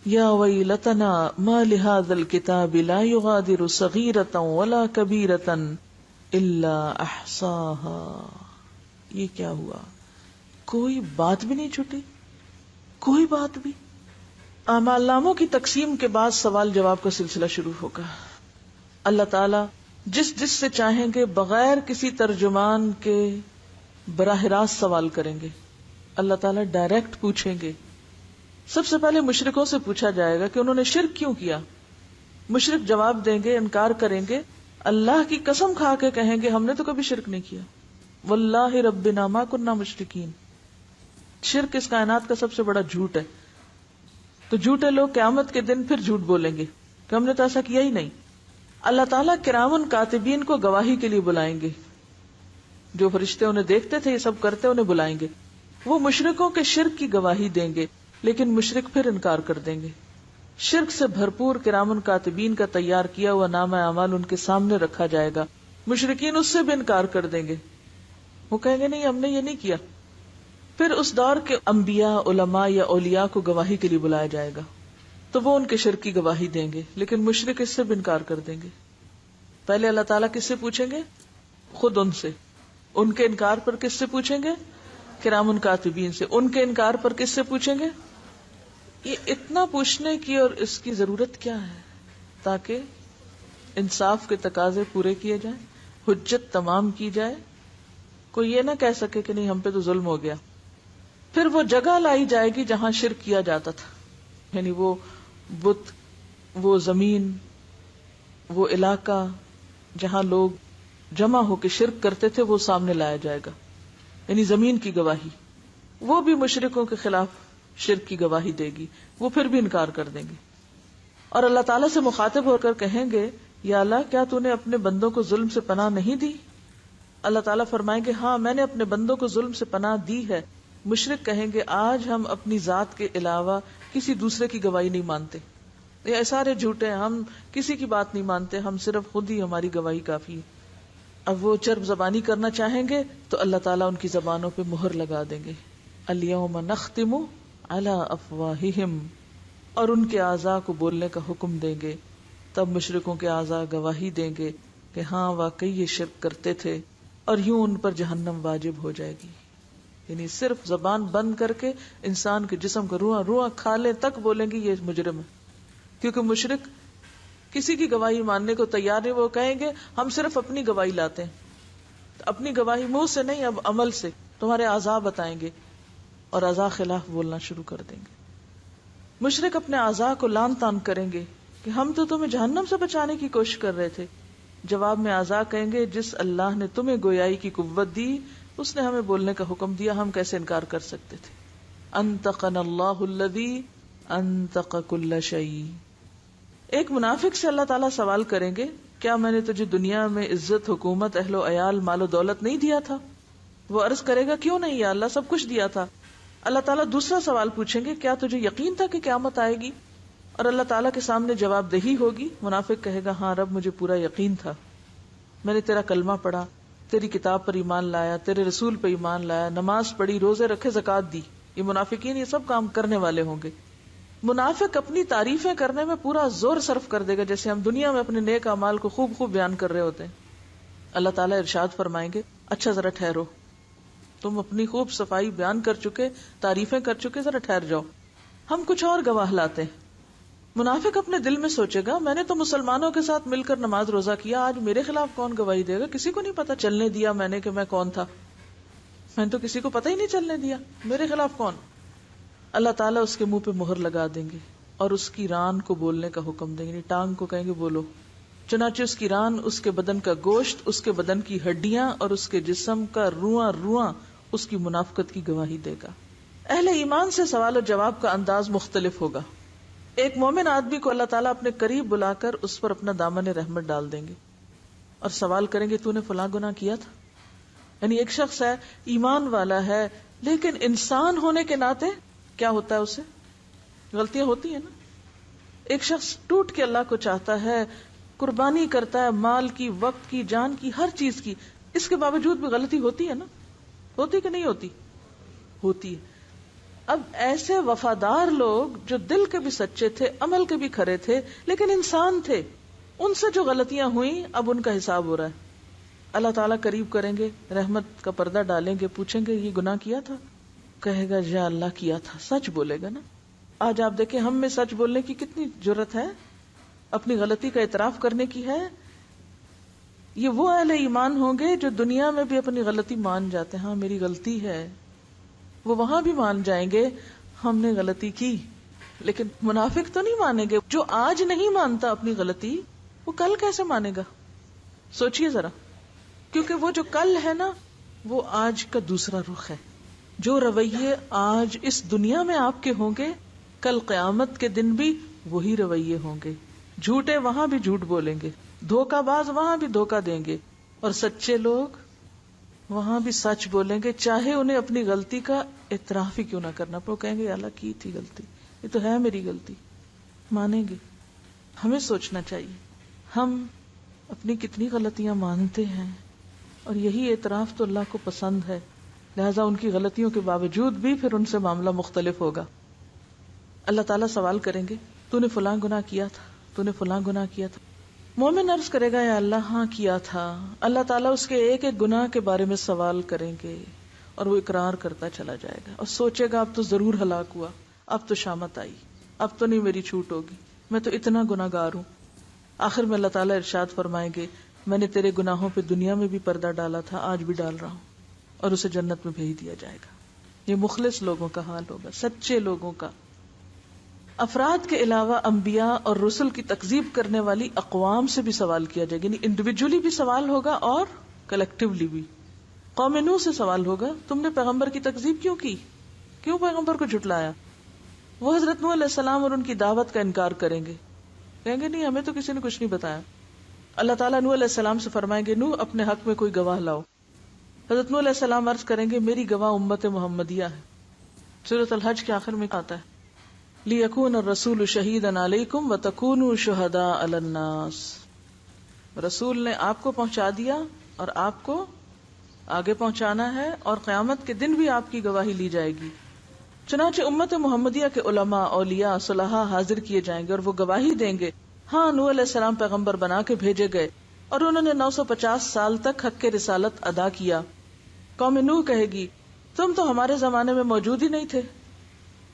یا ویلتنا ما لہذا الکتاب لا یغادر صغیرۃ ولا کبیرۃ الا احصاها. یہ کیا ہوا، کوئی بات بھی نہیں چھٹی، کوئی بات بھی. اعمال ناموں کی تقسیم کے بعد سوال جواب کا سلسلہ شروع ہوگا. اللہ تعالی جس جس سے چاہیں گے بغیر کسی ترجمان کے براہ راست سوال کریں گے. اللہ تعالی ڈائریکٹ پوچھیں گے. سب سے پہلے مشرکوں سے پوچھا جائے گا کہ انہوں نے شرک کیوں کیا. مشرک جواب دیں گے، انکار کریں گے، اللہ کی قسم کھا کے کہیں گے ہم نے تو کبھی شرک نہیں کیا. واللہ ربنا ما کننا مشرکین. شرک اس کائنات کا سب سے بڑا جھوٹ ہے. تو جھوٹے لوگ قیامت کے دن پھر جھوٹ بولیں گے کہ ہم نے تو ایسا کیا ہی نہیں. اللہ تعالیٰ کرامن کاتبین کو گواہی کے لیے بلائیں گے. جو فرشتے انہیں دیکھتے تھے یہ سب کرتے انہیں بلائیں گے. وہ مشرکوں کے شرک کی گواہی دیں گے لیکن مشرک پھر انکار کر دیں گے. شرک سے بھرپور کرامن کاتبین کا تیار کیا ہوا نامہ اعمال ان کے سامنے رکھا جائے گا. مشرکین اس سے بھی انکار کر دیں گے، وہ کہیں گے نہیں ہم نے یہ نہیں کیا. پھر اس دور کے انبیاء، علماء یا اولیاء کو گواہی کے لیے بلایا جائے گا تو وہ ان کے شرک کی گواہی دیں گے لیکن مشرک اس سے بھی انکار کر دیں گے. پہلے اللہ تعالیٰ کس سے پوچھیں گے؟ خود ان سے. ان کے انکار پر کس سے پوچھیں گے؟ کرامن کاتبین سے. ان کے انکار پر کس سے پوچھیں گے؟ یہ اتنا پوچھنے کی اور اس کی ضرورت کیا ہے؟ تاکہ انصاف کے تقاضے پورے کیے جائیں، حجت تمام کی جائے، کوئی یہ نہ کہہ سکے کہ نہیں ہم پہ تو ظلم ہو گیا. پھر وہ جگہ لائی جائے گی جہاں شرک کیا جاتا تھا، یعنی وہ بت، وہ زمین، وہ علاقہ جہاں لوگ جمع ہو کے شرک کرتے تھے وہ سامنے لایا جائے گا. یعنی زمین کی گواہی، وہ بھی مشرکوں کے خلاف شرک کی گواہی دے گی، وہ پھر بھی انکار کر دیں گے. اور اللہ تعالیٰ سے مخاطب ہو کر کہیں گے یا اللہ کیا تو نے اپنے بندوں کو ظلم سے پناہ نہیں دی؟ اللہ تعالیٰ فرمائیں گے ہاں میں نے اپنے بندوں کو ظلم سے پناہ دی ہے. مشرک کہیں گے آج ہم اپنی ذات کے علاوہ کسی دوسرے کی گواہی نہیں مانتے، یہ سارے جھوٹے ہیں، ہم کسی کی بات نہیں مانتے، ہم صرف خود ہی ہماری گواہی کافی ہے. اب وہ چرب زبانی کرنا چاہیں گے تو اللہ تعالیٰ ان کی زبانوں پہ مہر لگا دیں گے. الیوم نختم علی افواہہم، اور ان کے اعضاء کو بولنے کا حکم دیں گے. تب مشرکوں کے اعضاء گواہی دیں گے کہ ہاں واقعی یہ شرک کرتے تھے، اور یوں ان پر جہنم واجب ہو جائے گی. یعنی صرف زبان بند کر کے انسان کے جسم کو روح روح کھا لے تک بولیں گے یہ مجرم ہے. کیونکہ مشرک کسی کی گواہی ماننے کو تیار نہیں، وہ کہیں گے ہم صرف اپنی گواہی لاتے ہیں. اپنی گواہی منہ سے نہیں، اب عمل سے تمہارے اعضاء بتائیں گے اور اعضاء خلاف بولنا شروع کر دیں گے. مشرک اپنے اعضاء کو لان تان کریں گے کہ ہم تو تمہیں جہنم سے بچانے کی کوشش کر رہے تھے. جواب میں اعضاء کہیں گے جس اللہ نے تمہیں گویائی کی قوت دی اس نے ہمیں بولنے کا حکم دیا، ہم کیسے انکار کر سکتے تھے. انطقنا اللہ الذی انطق کل شیء. ایک منافق سے اللہ تعالیٰ سوال کریں گے کیا میں نے تجھے دنیا میں عزت، حکومت، اہل و عیال، مال و دولت نہیں دیا تھا؟ وہ عرض کرے گا کیوں نہیں یا اللہ، سب کچھ دیا تھا۔ اللہ تعالیٰ دوسرا سوال پوچھیں گے، کیا تجھے یقین تھا کہ قیامت آئے گی؟ اور اللہ تعالیٰ کے سامنے جواب دہی ہوگی۔ منافق کہے گا ہاں رب، مجھے پورا یقین تھا، میں نے تیرا کلمہ پڑھا، تیری کتاب پر ایمان لایا، تیرے رسول پہ ایمان لایا، نماز پڑھی، روزے رکھے، زکوٰۃ دی۔ یہ منافقین یہ سب کام کرنے والے ہوں گے۔ منافق اپنی تعریفیں کرنے میں پورا زور صرف کر دے گا، جیسے ہم دنیا میں اپنے نیک اعمال کو خوب خوب بیان کر رہے ہوتے ہیں۔ اللہ تعالیٰ ارشاد فرمائیں گے اچھا ذرا ٹھہرو، تم اپنی خوب صفائی بیان کر چکے، تعریفیں کر چکے، ذرا ٹھہر جاؤ، ہم کچھ اور گواہ لاتے ہیں۔ منافق اپنے دل میں سوچے گا میں نے تو مسلمانوں کے ساتھ مل کر نماز روزہ کیا، آج میرے خلاف کون گواہی دے گا؟ کسی کو نہیں پتا چلنے دیا میں نے کہ میں کون تھا، میں نے تو کسی کو پتہ ہی نہیں چلنے دیا، میرے خلاف کون؟ اللہ تعالیٰ اس کے منہ پہ مہر لگا دیں گے اور اس کی ران کو بولنے کا حکم دیں گے، یعنی ٹانگ کو کہیں گے بولو۔ چنانچہ اس کی ران، اس کے بدن کا گوشت، اس کے بدن کی ہڈیاں اور اس کے جسم کا رواں رواں اس کی منافقت کی گواہی دے گا۔ اہل ایمان سے سوال و جواب کا انداز مختلف ہوگا۔ ایک مومن آدمی کو اللہ تعالیٰ اپنے قریب بلا کر اس پر اپنا دامن رحمت ڈال دیں گے اور سوال کریں گے تو نے فلاں گناہ کیا تھا؟ یعنی ایک شخص ہے، ایمان والا ہے، لیکن انسان ہونے کے ناطے کیا ہوتا ہے، اسے غلطیاں ہوتی ہیں نا۔ ایک شخص ٹوٹ کے اللہ کو چاہتا ہے، قربانی کرتا ہے، مال کی، وقت کی، جان کی، ہر چیز کی، اس کے باوجود بھی غلطی ہوتی ہے نا، ہوتی کہ نہیں ہوتی؟ ہوتی ہے۔ اب ایسے وفادار لوگ جو دل کے بھی سچے تھے، عمل کے بھی کھرے تھے، لیکن انسان تھے، ان سے جو غلطیاں ہوئیں اب ان کا حساب ہو رہا ہے۔ اللہ تعالیٰ قریب کریں گے، رحمت کا پردہ ڈالیں گے، پوچھیں گے یہ گناہ کیا تھا؟ کہے گا یا اللہ کیا تھا، سچ بولے گا نا۔ آج آپ دیکھیں ہم میں سچ بولنے کی کتنی جرت ہے، اپنی غلطی کا اعتراف کرنے کی ہے۔ یہ وہ اہل ایمان ہوں گے جو دنیا میں بھی اپنی غلطی مان جاتے ہیں، ہاں میری غلطی ہے، وہ وہاں بھی مان جائیں گے ہم نے غلطی کی۔ لیکن منافق تو نہیں مانیں گے۔ جو آج نہیں مانتا اپنی غلطی، وہ کل کیسے مانے گا؟ سوچئے ذرا، کیونکہ وہ جو کل ہے نا، وہ آج کا دوسرا رخ ہے۔ جو رویے آج اس دنیا میں آپ کے ہوں گے، کل قیامت کے دن بھی وہی رویے ہوں گے۔ جھوٹے وہاں بھی جھوٹ بولیں گے، دھوکہ باز وہاں بھی دھوکہ دیں گے، اور سچے لوگ وہاں بھی سچ بولیں گے، چاہے انہیں اپنی غلطی کا اعتراف ہی کیوں نہ کرنا پڑے۔ وہ کہیں گے اللہ کی تھی غلطی، یہ تو ہے میری غلطی، مانیں گے۔ ہمیں سوچنا چاہیے ہم اپنی کتنی غلطیاں مانتے ہیں، اور یہی اعتراف تو اللہ کو پسند ہے۔ لہذا ان کی غلطیوں کے باوجود بھی پھر ان سے معاملہ مختلف ہوگا۔ اللہ تعالیٰ سوال کریں گے تو نے فلاں گناہ کیا تھا، تو نے فلاں گناہ کیا تھا؟ مومن عرض کرے گا یا اللہ ہاں کیا تھا۔ اللہ تعالیٰ اس کے ایک ایک گناہ کے بارے میں سوال کریں گے اور وہ اقرار کرتا چلا جائے گا اور سوچے گا اب تو ضرور ہلاک ہوا، اب تو شامت آئی، اب تو نہیں میری چھوٹ ہوگی، میں تو اتنا گناہ گار ہوں۔ آخر میں اللہ تعالیٰ ارشاد فرمائیں گے میں نے تیرے گناہوں پہ دنیا میں بھی پردہ ڈالا تھا، آج بھی ڈال رہا ہوں، اور اسے جنت میں بھیج دیا جائے گا۔ یہ مخلص لوگوں کا حال ہوگا، سچے لوگوں کا۔ افراد کے علاوہ انبیاء اور رسل کی تکذیب کرنے والی اقوام سے بھی سوال کیا جائے گا، یعنی انڈیویجولی بھی سوال ہوگا اور کلیکٹیولی بھی۔ قوم نوح سے سوال ہوگا تم نے پیغمبر کی تکذیب کیوں کی، کیوں پیغمبر کو جھٹلایا؟ وہ حضرت نوح علیہ السلام اور ان کی دعوت کا انکار کریں گے، کہیں گے نہیں ہمیں تو کسی نے کچھ نہیں بتایا۔ اللہ تعالیٰ نوح علیہ السلام سے فرمائیں گے نوح اپنے حق میں کوئی گواہ لاؤ۔ حضرت نوح علیہ السلام عرض کریں گے میری گواہ امت محمدیہ ہے۔ سورۃ الحج کے آخر میں آتا ہے لِيَكُونَ الرَّسُولُ شَهِيدًا عَلَيْكُمْ وَتَكُونُوا شُهَدَاءَ عَلَى النَّاسِ۔ رسول نے آپ کو پہنچا دیا اور آپ کو آگے پہنچانا ہے، اور قیامت کے دن بھی آپ کی گواہی لی جائے گی۔ چنانچہ امت محمدیہ کے علماء، اولیاء، صلحاء حاضر کیے جائیں گے اور وہ گواہی دیں گے ہاں نوح علیہ السلام پیغمبر بنا کے بھیجے گئے اور انہوں نے 950 سال تک حق کے رسالت ادا کیا۔ قوم نوح کہے گی تم تو ہمارے زمانے میں موجود ہی نہیں تھے،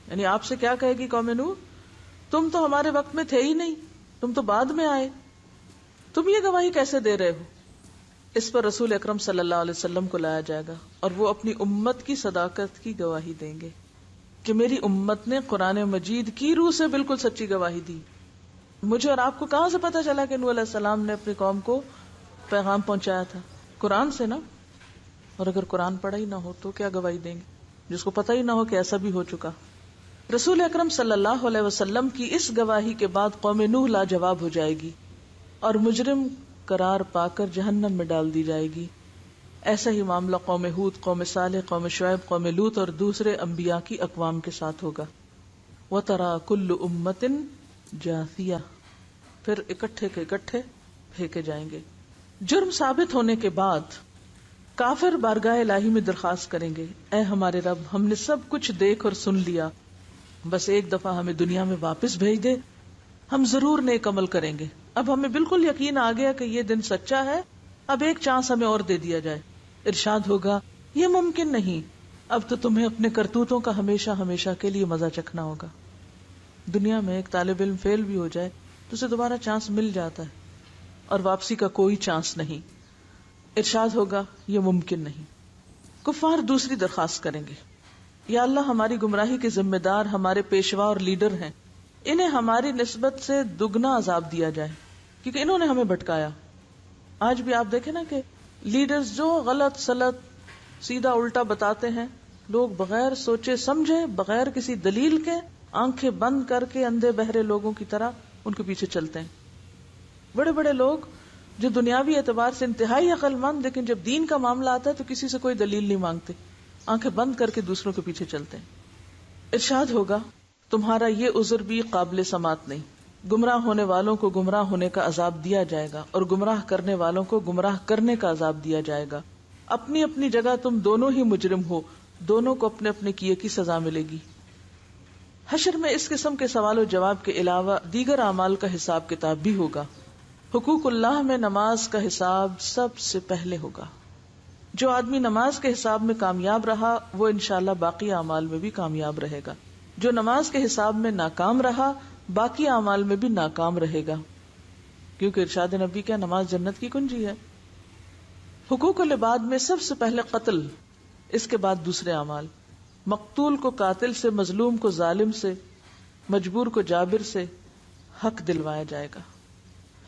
یعنی آپ سے کیا کہے گی قوم نوح، تم تو ہمارے وقت میں تھے ہی نہیں، تم تو بعد میں آئے، تم یہ گواہی کیسے دے رہے ہو؟ اس پر رسول اکرم صلی اللہ علیہ وسلم کو لایا جائے گا اور وہ اپنی امت کی صداقت کی گواہی دیں گے کہ میری امت نے قرآن مجید کی روح سے بالکل سچی گواہی دی۔ مجھے اور آپ کو کہاں سے پتا چلا کہ نوح علیہ السلام نے اپنی قوم کو پیغام پہنچایا تھا؟ قرآن سے نا۔ اور اگر قرآن پڑھا ہی نہ ہو تو کیا گواہی دیں گے جس کو پتہ ہی نہ ہو کہ ایسا بھی ہو چکا؟ رسول اکرم صلی اللہ علیہ وسلم کی اس گواہی کے بعد قوم نوح لاجواب ہو جائے گی اور مجرم قرار پا کر جہنم میں ڈال دی جائے گی۔ ایسا ہی معاملہ قوم ہود، قوم صالح، قوم شعیب، قوم لوط اور دوسرے انبیاء کی اقوام کے ساتھ ہوگا۔ وَتَرَى كُلُّ أُمَّةٍ جَاثِيَةً، پھر اکٹھے کے اکٹھے پھینکے جائیں گے۔ جرم ثابت ہونے کے بعد کافر بارگاہ الہی میں درخواست کریں گے، اے ہمارے رب، ہم نے سب کچھ دیکھ اور سن لیا، بس ایک دفعہ ہمیں دنیا میں واپس بھیج دے، ہم ضرور نیک عمل کریں گے۔ اب ہمیں بالکل یقین آ گیا کہ یہ دن سچا ہے، اب ایک چانس ہمیں اور دے دیا جائے۔ ارشاد ہوگا، یہ ممکن نہیں، اب تو تمہیں اپنے کرتوتوں کا ہمیشہ ہمیشہ کے لیے مزہ چکھنا ہوگا۔ دنیا میں ایک طالب علم فیل بھی ہو جائے تو اسے دوبارہ چانس مل جاتا ہے اور واپسی کا کوئی چانس نہیں۔ ارشاد ہوگا، یہ ممکن نہیں۔ کفار دوسری درخواست کریں گے، یا اللہ، ہماری گمراہی کے ذمہ دار ہمارے پیشوا اور لیڈر ہیں، انہیں ہماری نسبت سے دگنا عذاب دیا جائے کیونکہ انہوں نے ہمیں بھٹکایا۔ آج بھی آپ دیکھیں نا کہ لیڈرز جو غلط سلط سیدھا الٹا بتاتے ہیں، لوگ بغیر سوچے سمجھے، بغیر کسی دلیل کے، آنکھیں بند کر کے اندھے بہرے لوگوں کی طرح ان کے پیچھے چلتے ہیں۔ بڑے بڑے لوگ جو دنیاوی اعتبار سے انتہائی عقل مند، لیکن جب دین کا معاملہ آتا ہے تو کسی سے کوئی دلیل نہیں مانگتے، آنکھیں بند کر کے دوسروں کے پیچھے چلتے ہیں۔ ارشاد ہوگا، تمہارا یہ عذر بھی قابل سماعت نہیں۔ گمراہ ہونے والوں کو گمراہ ہونے کا عذاب دیا جائے گا اور گمراہ کرنے والوں کو گمراہ کرنے کا عذاب دیا جائے گا۔ اپنی اپنی جگہ تم دونوں ہی مجرم ہو، دونوں کو اپنے اپنے کیے کی سزا ملے گی۔ حشر میں اس قسم کے سوال و جواب کے علاوہ دیگر اعمال کا حساب کتاب بھی ہوگا۔ حقوق اللہ میں نماز کا حساب سب سے پہلے ہوگا۔ جو آدمی نماز کے حساب میں کامیاب رہا وہ انشاءاللہ باقی اعمال میں بھی کامیاب رہے گا، جو نماز کے حساب میں ناکام رہا باقی اعمال میں بھی ناکام رہے گا، کیونکہ ارشاد نبی کیا، نماز جنت کی کنجی ہے۔ حقوق العباد میں سب سے پہلے قتل، اس کے بعد دوسرے اعمال۔ مقتول کو قاتل سے، مظلوم کو ظالم سے، مجبور کو جابر سے حق دلوایا جائے گا۔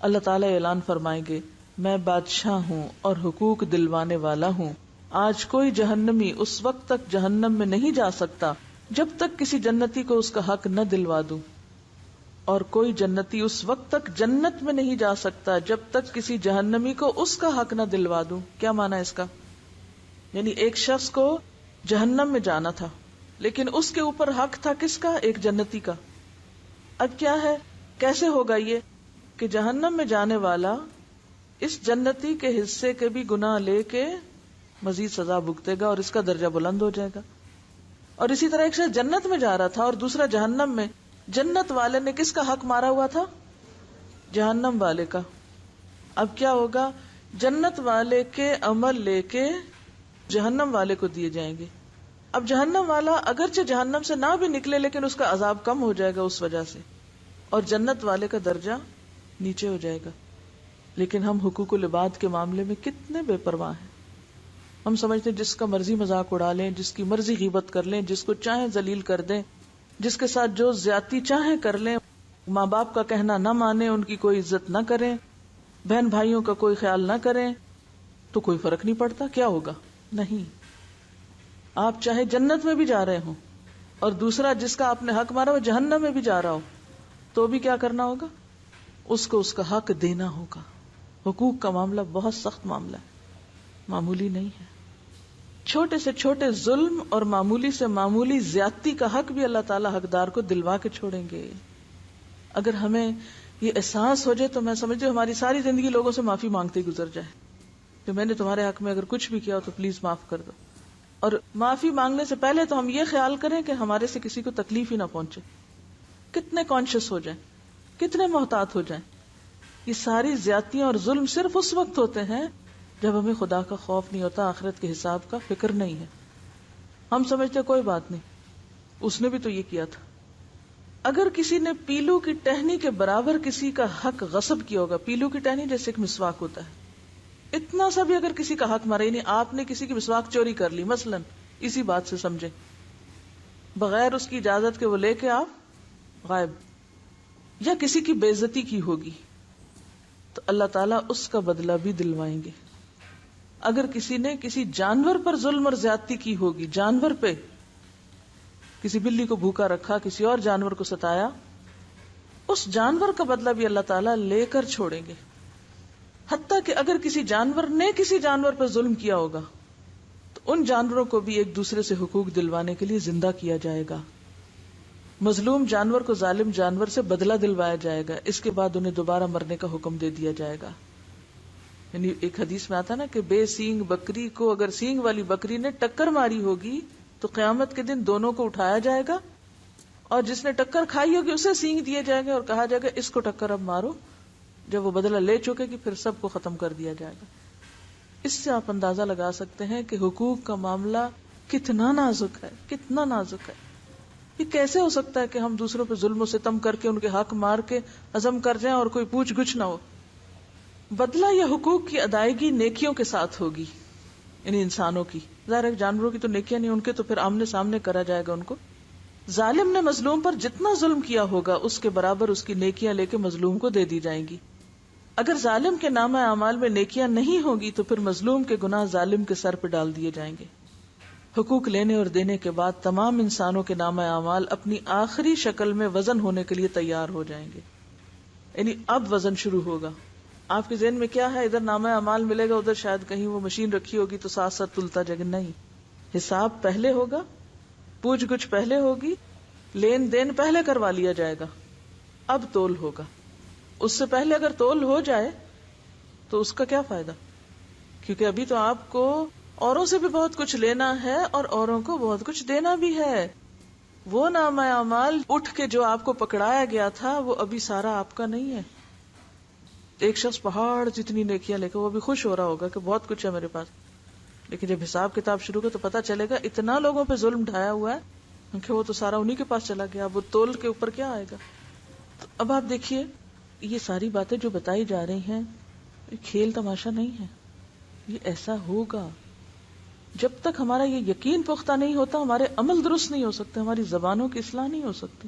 اللہ تعالیٰ اعلان فرمائیں گے، میں بادشاہ ہوں اور حقوق دلوانے والا ہوں، آج کوئی جہنمی اس وقت تک جہنم میں نہیں جا سکتا جب تک کسی جنتی کو اس کا حق نہ دلوا دوں، اور کوئی جنتی اس وقت تک جنت میں نہیں جا سکتا جب تک کسی جہنمی کو اس کا حق نہ دلوا دوں۔ کیا معنی اس کا؟ یعنی ایک شخص کو جہنم میں جانا تھا لیکن اس کے اوپر حق تھا کس کا؟ ایک جنتی کا۔ اب کیا ہے، کیسے ہوگا یہ کہ جہنم میں جانے والا اس جنتی کے حصے کے بھی گناہ لے کے مزید سزا بھگتے گا اور اس کا درجہ بلند ہو جائے گا۔ اور اسی طرح ایک شخص جنت میں جا رہا تھا اور دوسرا جہنم میں، جنت والے نے کس کا حق مارا ہوا تھا؟ جہنم والے کا۔ اب کیا ہوگا، جنت والے کے عمل لے کے جہنم والے کو دیے جائیں گے۔ اب جہنم والا اگرچہ جہنم سے نہ بھی نکلے لیکن اس کا عذاب کم ہو جائے گا اس وجہ سے، اور جنت والے کا درجہ نیچے ہو جائے گا۔ لیکن ہم حقوق العباد کے معاملے میں کتنے بے پرواہ ہیں۔ ہم سمجھتے ہیں جس کا مرضی مذاق اڑا لیں، جس کی مرضی غیبت کر لیں، جس کو چاہیں ذلیل کر دیں، جس کے ساتھ جو زیادتی چاہیں کر لیں، ماں باپ کا کہنا نہ مانیں، ان کی کوئی عزت نہ کریں، بہن بھائیوں کا کوئی خیال نہ کریں، تو کوئی فرق نہیں پڑتا۔ کیا ہوگا؟ نہیں، آپ چاہے جنت میں بھی جا رہے ہوں اور دوسرا جس کا آپ نے حق مارا وہ جہنم میں بھی جا رہا ہو، تو بھی کیا کرنا ہوگا؟ اس کو اس کا حق دینا ہوگا۔ حقوق کا معاملہ بہت سخت معاملہ ہے، معمولی نہیں ہے۔ چھوٹے سے چھوٹے ظلم اور معمولی سے معمولی زیادتی کا حق بھی اللہ تعالیٰ حقدار کو دلوا کے چھوڑیں گے۔ اگر ہمیں یہ احساس ہو جائے تو میں سمجھتی ہوں ہماری ساری زندگی لوگوں سے معافی مانگتے ہی گزر جائے کہ میں نے تمہارے حق میں اگر کچھ بھی کیا ہو تو پلیز معاف کر دو، اور معافی مانگنے سے پہلے تو ہم یہ خیال کریں کہ ہمارے سے کسی کو تکلیف ہی نہ پہنچے۔ کتنے کانشیس ہو جائیں، کتنے محتاط ہو جائیں۔ یہ ساری زیادتیاں اور ظلم صرف اس وقت ہوتے ہیں جب ہمیں خدا کا خوف نہیں ہوتا، آخرت کے حساب کا فکر نہیں ہے۔ ہم سمجھتے کوئی بات نہیں، اس نے بھی تو یہ کیا تھا۔ اگر کسی نے پیلو کی ٹہنی کے برابر کسی کا حق غصب کیا ہوگا، پیلو کی ٹہنی جیسے ایک مسواک ہوتا ہے، اتنا سا بھی اگر کسی کا حق مارا، یعنی آپ نے کسی کی مسواک چوری کر لی مثلا، اسی بات سے سمجھے، بغیر اس کی اجازت کے وہ لے کے آپ غائب، یا کسی کی بے عزتی کی ہوگی، تو اللہ تعالیٰ اس کا بدلہ بھی دلوائیں گے۔ اگر کسی نے کسی جانور پر ظلم اور زیادتی کی ہوگی، جانور پہ، کسی بلی کو بھوکا رکھا، کسی اور جانور کو ستایا، اس جانور کا بدلہ بھی اللہ تعالیٰ لے کر چھوڑیں گے۔ حتیٰ کہ اگر کسی جانور نے کسی جانور پر ظلم کیا ہوگا تو ان جانوروں کو بھی ایک دوسرے سے حقوق دلوانے کے لیے زندہ کیا جائے گا. مظلوم جانور کو ظالم جانور سے بدلہ دلوایا جائے گا، اس کے بعد انہیں دوبارہ مرنے کا حکم دے دیا جائے گا. یعنی ایک حدیث میں آتا نا کہ بے سینگ بکری کو اگر سینگ والی بکری نے ٹکر ماری ہوگی تو قیامت کے دن دونوں کو اٹھایا جائے گا، اور جس نے ٹکر کھائی ہوگی اسے سینگ دیے جائیں گے اور کہا جائے گا اس کو ٹکر اب مارو. جب وہ بدلہ لے چکے گی پھر سب کو ختم کر دیا جائے گا. اس سے آپ اندازہ لگا سکتے ہیں کہ حقوق کا معاملہ کتنا نازک ہے، کتنا نازک ہے. یہ کیسے ہو سکتا ہے کہ ہم دوسروں پہ ظلم و ستم کر کے ان کے حق مار کے عزم کر جائیں اور کوئی پوچھ گچھ نہ ہو. بدلہ یا حقوق کی ادائیگی نیکیوں کے ساتھ ہوگی، یعنی انسانوں کی. ظاہر ہے جانوروں کی تو نیکیاں نہیں، ان کے تو پھر آمنے سامنے کرا جائے گا ان کو. ظالم نے مظلوم پر جتنا ظلم کیا ہوگا اس کے برابر اس کی نیکیاں لے کے مظلوم کو دے دی جائیں گی. اگر ظالم کے نامہ اعمال میں نیکیاں نہیں ہوگی تو پھر مظلوم کے گناہ ظالم کے سر پہ ڈال دیے جائیں گے. حقوق لینے اور دینے کے بعد تمام انسانوں کے نامہ اعمال اپنی آخری شکل میں وزن ہونے کے لیے تیار ہو جائیں گے. یعنی اب وزن شروع ہوگا. آپ کے ذہن میں کیا ہے؟ ادھر نامہ اعمال ملے گا، ادھر شاید کہیں وہ مشین رکھی ہوگی تو ساتھ ساتھ تلتا جائے گا. نہیں، حساب پہلے ہوگا، پوچھ گچھ پہلے ہوگی، لین دین پہلے کروا لیا جائے گا، اب تول ہوگا. اس سے پہلے اگر تول ہو جائے تو اس کا کیا فائدہ؟ کیونکہ ابھی تو آپ کو اوروں سے بھی بہت کچھ لینا ہے اور اوروں کو بہت کچھ دینا بھی ہے. وہ نامہ اعمال اٹھ کے جو آپ کو پکڑایا گیا تھا وہ ابھی سارا آپ کا نہیں ہے. ایک شخص پہاڑ جتنی نیکیاں لے کے وہ بھی خوش ہو رہا ہوگا کہ بہت کچھ ہے میرے پاس، لیکن جب حساب کتاب شروع ہو تو پتا چلے گا اتنا لوگوں پہ ظلم ڈھایا ہوا ہے کیونکہ وہ تو سارا انہی کے پاس چلا گیا. اب وہ تول کے اوپر کیا آئے گا؟ تو اب آپ دیکھیے یہ ساری باتیں جو بتائی جا رہی ہیں یہ کھیل تماشا نہیں ہے، یہ ایسا ہوگا. جب تک ہمارا یہ یقین پختہ نہیں ہوتا ہمارے عمل درست نہیں ہو سکتے، ہماری زبانوں کی اصلاح نہیں ہو سکتی،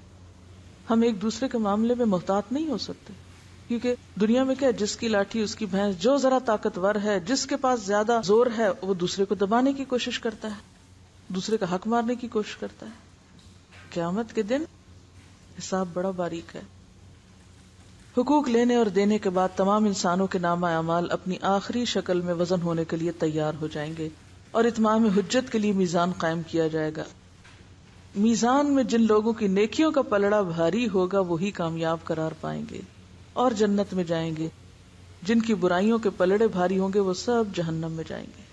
ہم ایک دوسرے کے معاملے میں محتاط نہیں ہو سکتے. کیونکہ دنیا میں کیا، جس کی لاٹھی اس کی بھینس، جو ذرا طاقتور ہے، جس کے پاس زیادہ زور ہے وہ دوسرے کو دبانے کی کوشش کرتا ہے، دوسرے کا حق مارنے کی کوشش کرتا ہے. قیامت کے دن حساب بڑا باریک ہے. حقوق لینے اور دینے کے بعد تمام انسانوں کے نامہ اعمال اپنی آخری شکل میں وزن ہونے کے لیے تیار ہو جائیں گے اور اتمام حجت کے لیے میزان قائم کیا جائے گا. میزان میں جن لوگوں کی نیکیوں کا پلڑا بھاری ہوگا وہی کامیاب قرار پائیں گے اور جنت میں جائیں گے. جن کی برائیوں کے پلڑے بھاری ہوں گے وہ سب جہنم میں جائیں گے.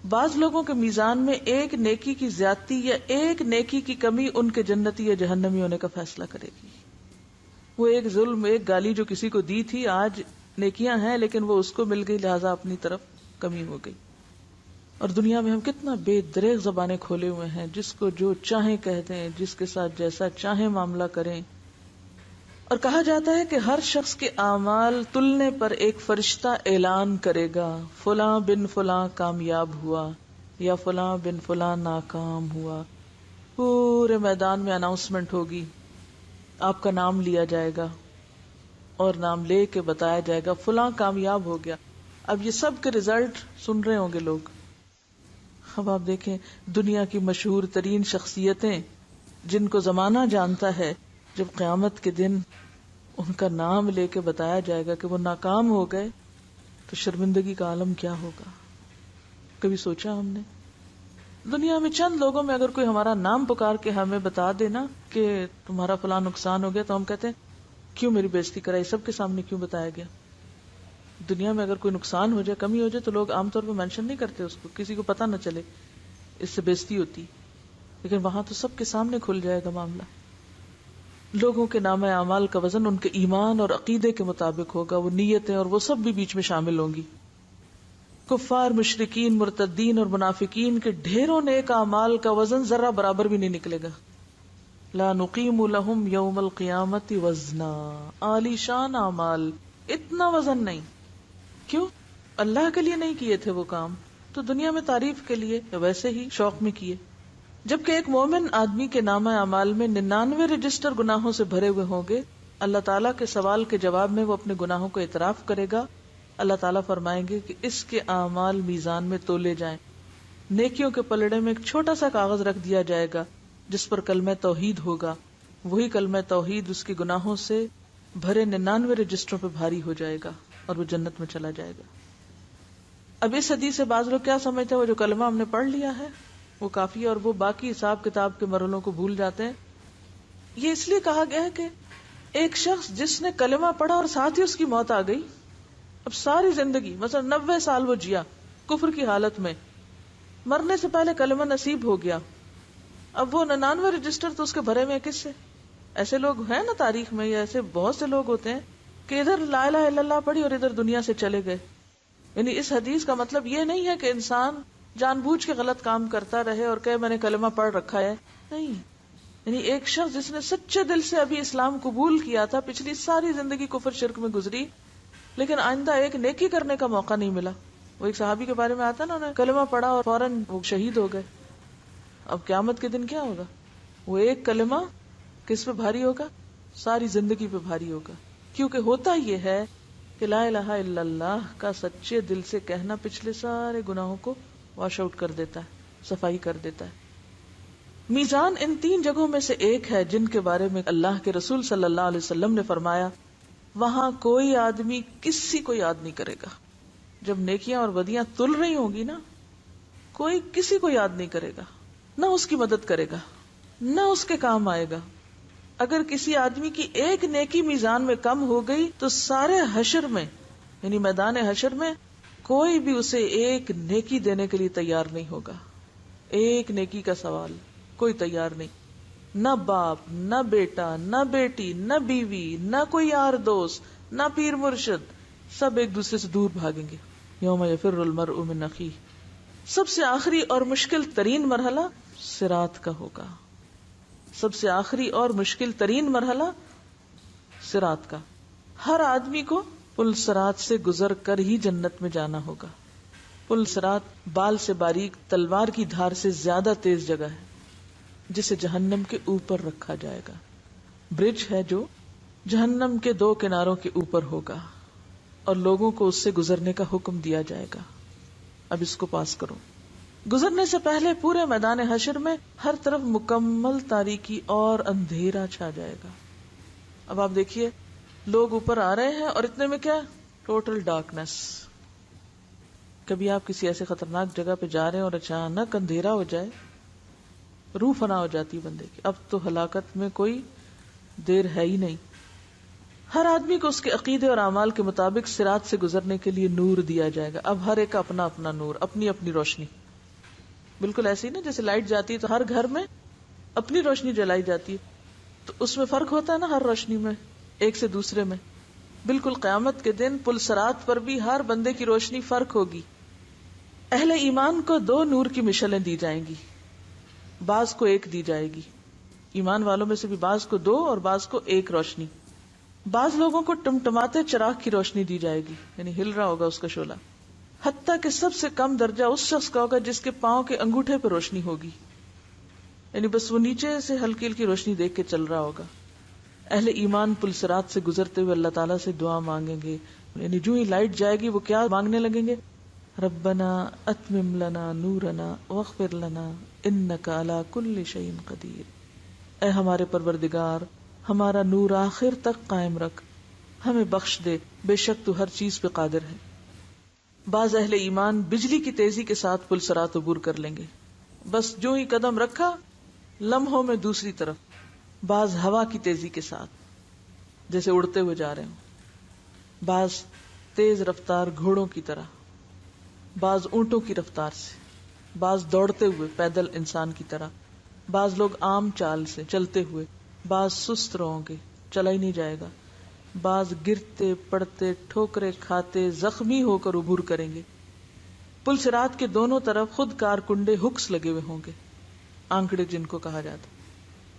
بعض لوگوں کے میزان میں ایک نیکی کی زیادتی یا ایک نیکی کی کمی ان کے جنتی یا جہنمی ہونے کا فیصلہ کرے گی. وہ ایک ظلم، ایک گالی جو کسی کو دی تھی، آج نیکیاں ہیں لیکن وہ اس کو مل گئی لہذا اپنی طرف کمی ہو گئی. اور دنیا میں ہم کتنا بے دریغ زبانیں کھولے ہوئے ہیں، جس کو جو چاہیں کہہ دیں، جس کے ساتھ جیسا چاہیں معاملہ کریں. اور کہا جاتا ہے کہ ہر شخص کے اعمال تلنے پر ایک فرشتہ اعلان کرے گا فلاں بن فلاں کامیاب ہوا یا فلاں بن فلاں ناکام ہوا. پورے میدان میں اناؤنسمنٹ ہوگی، آپ کا نام لیا جائے گا اور نام لے کے بتایا جائے گا فلاں کامیاب ہو گیا. اب یہ سب کے ریزلٹ سن رہے ہوں گے لوگ. اب آپ دیکھیں دنیا کی مشہور ترین شخصیتیں جن کو زمانہ جانتا ہے، جب قیامت کے دن ان کا نام لے کے بتایا جائے گا کہ وہ ناکام ہو گئے تو شرمندگی کا عالم کیا ہوگا. کبھی سوچا ہم نے؟ دنیا میں چند لوگوں میں اگر کوئی ہمارا نام پکار کے ہمیں بتا دینا کہ تمہارا فلاں نقصان ہو گیا تو ہم کہتے ہیں کیوں میری بےزتی کرائی، سب کے سامنے کیوں بتایا گیا. دنیا میں اگر کوئی نقصان ہو جائے، کمی ہو جائے تو لوگ عام طور پہ مینشن نہیں کرتے اس کو، کسی کو پتہ نہ چلے، اس سے بےزتی ہوتی. لیکن وہاں تو سب کے سامنے کھل جائے گا معاملہ. لوگوں کے نامہ اعمال کا وزن ان کے ایمان اور عقیدے کے مطابق ہوگا، وہ نیتیں اور وہ سب بھی بیچ میں شامل ہوں گی. کفار، مشرکین، مرتدین اور منافقین کے ڈھیروں نیک اعمال کا وزن ذرہ برابر بھی نہیں نکلے گا. لا نقیم لہم یوم القیامت وزنا. عالی شان اعمال، اتنا وزن نہیں. کیوں؟ اللہ کے لیے نہیں کیے تھے وہ کام، تو دنیا میں تعریف کے لیے ویسے ہی شوق میں کیے. جبکہ ایک مومن آدمی کے نامہ اعمال میں 99 رجسٹر گناہوں سے بھرے ہوئے ہوں گے. اللہ تعالیٰ کے سوال کے جواب میں وہ اپنے گناہوں کو اعتراف کرے گا. اللہ تعالیٰ فرمائیں گے کہ اس کے اعمال میزان میں تولے جائیں. نیکیوں کے پلڑے میں ایک چھوٹا سا کاغذ رکھ دیا جائے گا جس پر کلمہ توحید ہوگا. وہی کلمہ توحید اس کے گناہوں سے بھرے 99 رجسٹروں پہ بھاری ہو جائے گا. اور وہ جنت میں چلا جائے گا. اب اس حدیث سے بعض لوگ کیا سمجھتے ہیں وہ جو کلمہ ہم نے پڑھ لیا ہے وہ کافی ہے اور وہ باقی حساب کتاب کے مرحلوں کو بھول جاتے ہیں. یہ اس لیے کہا گیا ہے کہ ایک شخص جس نے کلمہ پڑھا اور ساتھ ہی اس کی موت آ گئی، اب ساری زندگی مثلا 90 سال وہ جیا کفر کی حالت میں، مرنے سے پہلے کلمہ نصیب ہو گیا، اب وہ 99 رجسٹر تو اس کے بھرے میں کس سے؟ ایسے لوگ ہیں نا تاریخ میں، یا ایسے بہت سے لوگ ہوتے ہیں کہ ادھر لا الہ الا اللہ پڑھی اور ادھر دنیا سے چلے گئے. یعنی اس حدیث کا مطلب یہ نہیں ہے کہ انسان جان بوجھ کے غلط کام کرتا رہے اور کہ میں نے کلمہ پڑھ رکھا ہے، نہیں. یعنی ایک شخص جس نے سچے دل سے ابھی اسلام قبول کیا تھا، پچھلی ساری زندگی کفر شرک میں گزری، لیکن آئندہ ایک نیکی کرنے کا موقع نہیں ملا. وہ ایک صحابی کے بارے میں آتا نا، انہوں نے کلمہ پڑھا اور فوراً وہ شہید ہو گئے. اب قیامت کے دن کیا ہوگا؟ وہ ایک کلمہ کس پہ بھاری ہوگا؟ ساری زندگی پہ بھاری ہوگا. کیونکہ ہوتا یہ ہے کہ لا الہ الا اللہ کا سچے دل سے کہنا پچھلے سارے گناہوں کو واش آؤٹ کر دیتا ہے، صفائی کر دیتا ہے. میزان ان 3 جگہوں میں سے ایک ہے جن کے بارے میں اللہ کے رسول صلی اللہ علیہ وسلم نے فرمایا وہاں کوئی آدمی کسی کو یاد نہیں کرے گا. جب نیکیاں اور بدیاں تل رہی ہوں گی نا، کوئی کسی کو یاد نہیں کرے گا، نہ اس کی مدد کرے گا، نہ اس کے کام آئے گا. اگر کسی آدمی کی ایک نیکی میزان میں کم ہو گئی تو سارے حشر میں، یعنی میدان حشر میں، کوئی بھی اسے ایک نیکی دینے کے لیے تیار نہیں ہوگا. ایک نیکی کا سوال کوئی تیار نہیں. نہ باپ، نہ بیٹا، نہ بیٹی، نہ بیوی، نہ کوئی یار دوست، نہ پیر مرشد، سب ایک دوسرے سے دور بھاگیں گے. یوم یفر المرء من اخیہ. سب سے آخری اور مشکل ترین مرحلہ صراط کا ہوگا. سب سے آخری اور مشکل ترین مرحلہ صراط کا. ہر آدمی کو پل صراط سے گزر کر ہی جنت میں جانا ہوگا. پل صراط بال سے باریک تلوار کی دھار سے زیادہ تیز جگہ ہے جسے جہنم کے اوپر رکھا جائے گا. برج ہے جو جہنم کے 2 کناروں کے اوپر ہوگا اور لوگوں کو اس سے گزرنے کا حکم دیا جائے گا. اب اس کو پاس کرو. گزرنے سے پہلے پورے میدان حشر میں ہر طرف مکمل تاریکی اور اندھیرا چھا جائے گا. اب آپ دیکھیے لوگ اوپر آ رہے ہیں اور اتنے میں کیا ٹوٹل ڈارکنیس. کبھی آپ کسی ایسے خطرناک جگہ پہ جا رہے ہیں اور اچانک اندھیرا ہو جائے، روح فنا ہو جاتی بندے کی. اب تو ہلاکت میں کوئی دیر ہے ہی نہیں. ہر آدمی کو اس کے عقیدے اور اعمال کے مطابق صراط سے گزرنے کے لیے نور دیا جائے گا. اب ہر ایک کا اپنا اپنا نور، اپنی اپنی روشنی. بالکل ایسے ہی نا جیسے لائٹ جاتی ہے تو ہر گھر میں اپنی روشنی جلائی جاتی ہے، تو اس میں فرق ہوتا ہے نا ہر روشنی میں ایک سے دوسرے میں. بالکل قیامت کے دن پل صراط پر بھی ہر بندے کی روشنی فرق ہوگی. اہل ایمان کو 2 نور کی مشلیں دی جائیں گی، بعض کو 1 دی جائے گی. ایمان والوں میں سے بھی بعض کو 2 اور بعض کو 1 روشنی. بعض لوگوں کو ٹمٹماتے چراغ کی روشنی دی جائے گی، یعنی ہل رہا ہوگا اس کا شعلہ. حتیٰ کہ سب سے کم درجہ اس شخص کا ہوگا جس کے پاؤں کے انگوٹھے پہ روشنی ہوگی، یعنی بس وہ نیچے سے ہلکی ہلکی روشنی دیکھ کے چل رہا ہوگا. اہل ایمان پل صراط سے گزرتے ہوئے اللہ تعالیٰ سے دعا مانگیں گے، یعنی جو ہی لائٹ جائے گی وہ کیا مانگنے لگیں گے؟ ربنا اتمم لنا نورنا واغفر لنا انک علی کل شیء قدیر. اے ہمارے پروردگار، ہمارا نور آخر تک قائم رکھ، ہمیں بخش دے، بے شک تو ہر چیز پہ قادر ہے. بعض اہل ایمان بجلی کی تیزی کے ساتھ پل صراط عبور کر لیں گے، بس جو ہی قدم رکھا لمحوں میں دوسری طرف. بعض ہوا کی تیزی کے ساتھ جیسے اڑتے ہوئے جا رہے ہوں، بعض تیز رفتار گھوڑوں کی طرح، بعض اونٹوں کی رفتار سے، بعض دوڑتے ہوئے پیدل انسان کی طرح، بعض لوگ عام چال سے چلتے ہوئے، بعض سست رہوں گے، چلا ہی نہیں جائے گا، بعض گرتے پڑتے ٹھوکرے کھاتے زخمی ہو کر عبور کریں گے. پل صراط کے دونوں طرف خود کار کنڈے ہکس لگے ہوئے ہوں گے، آنکڑے جن کو کہا جاتا،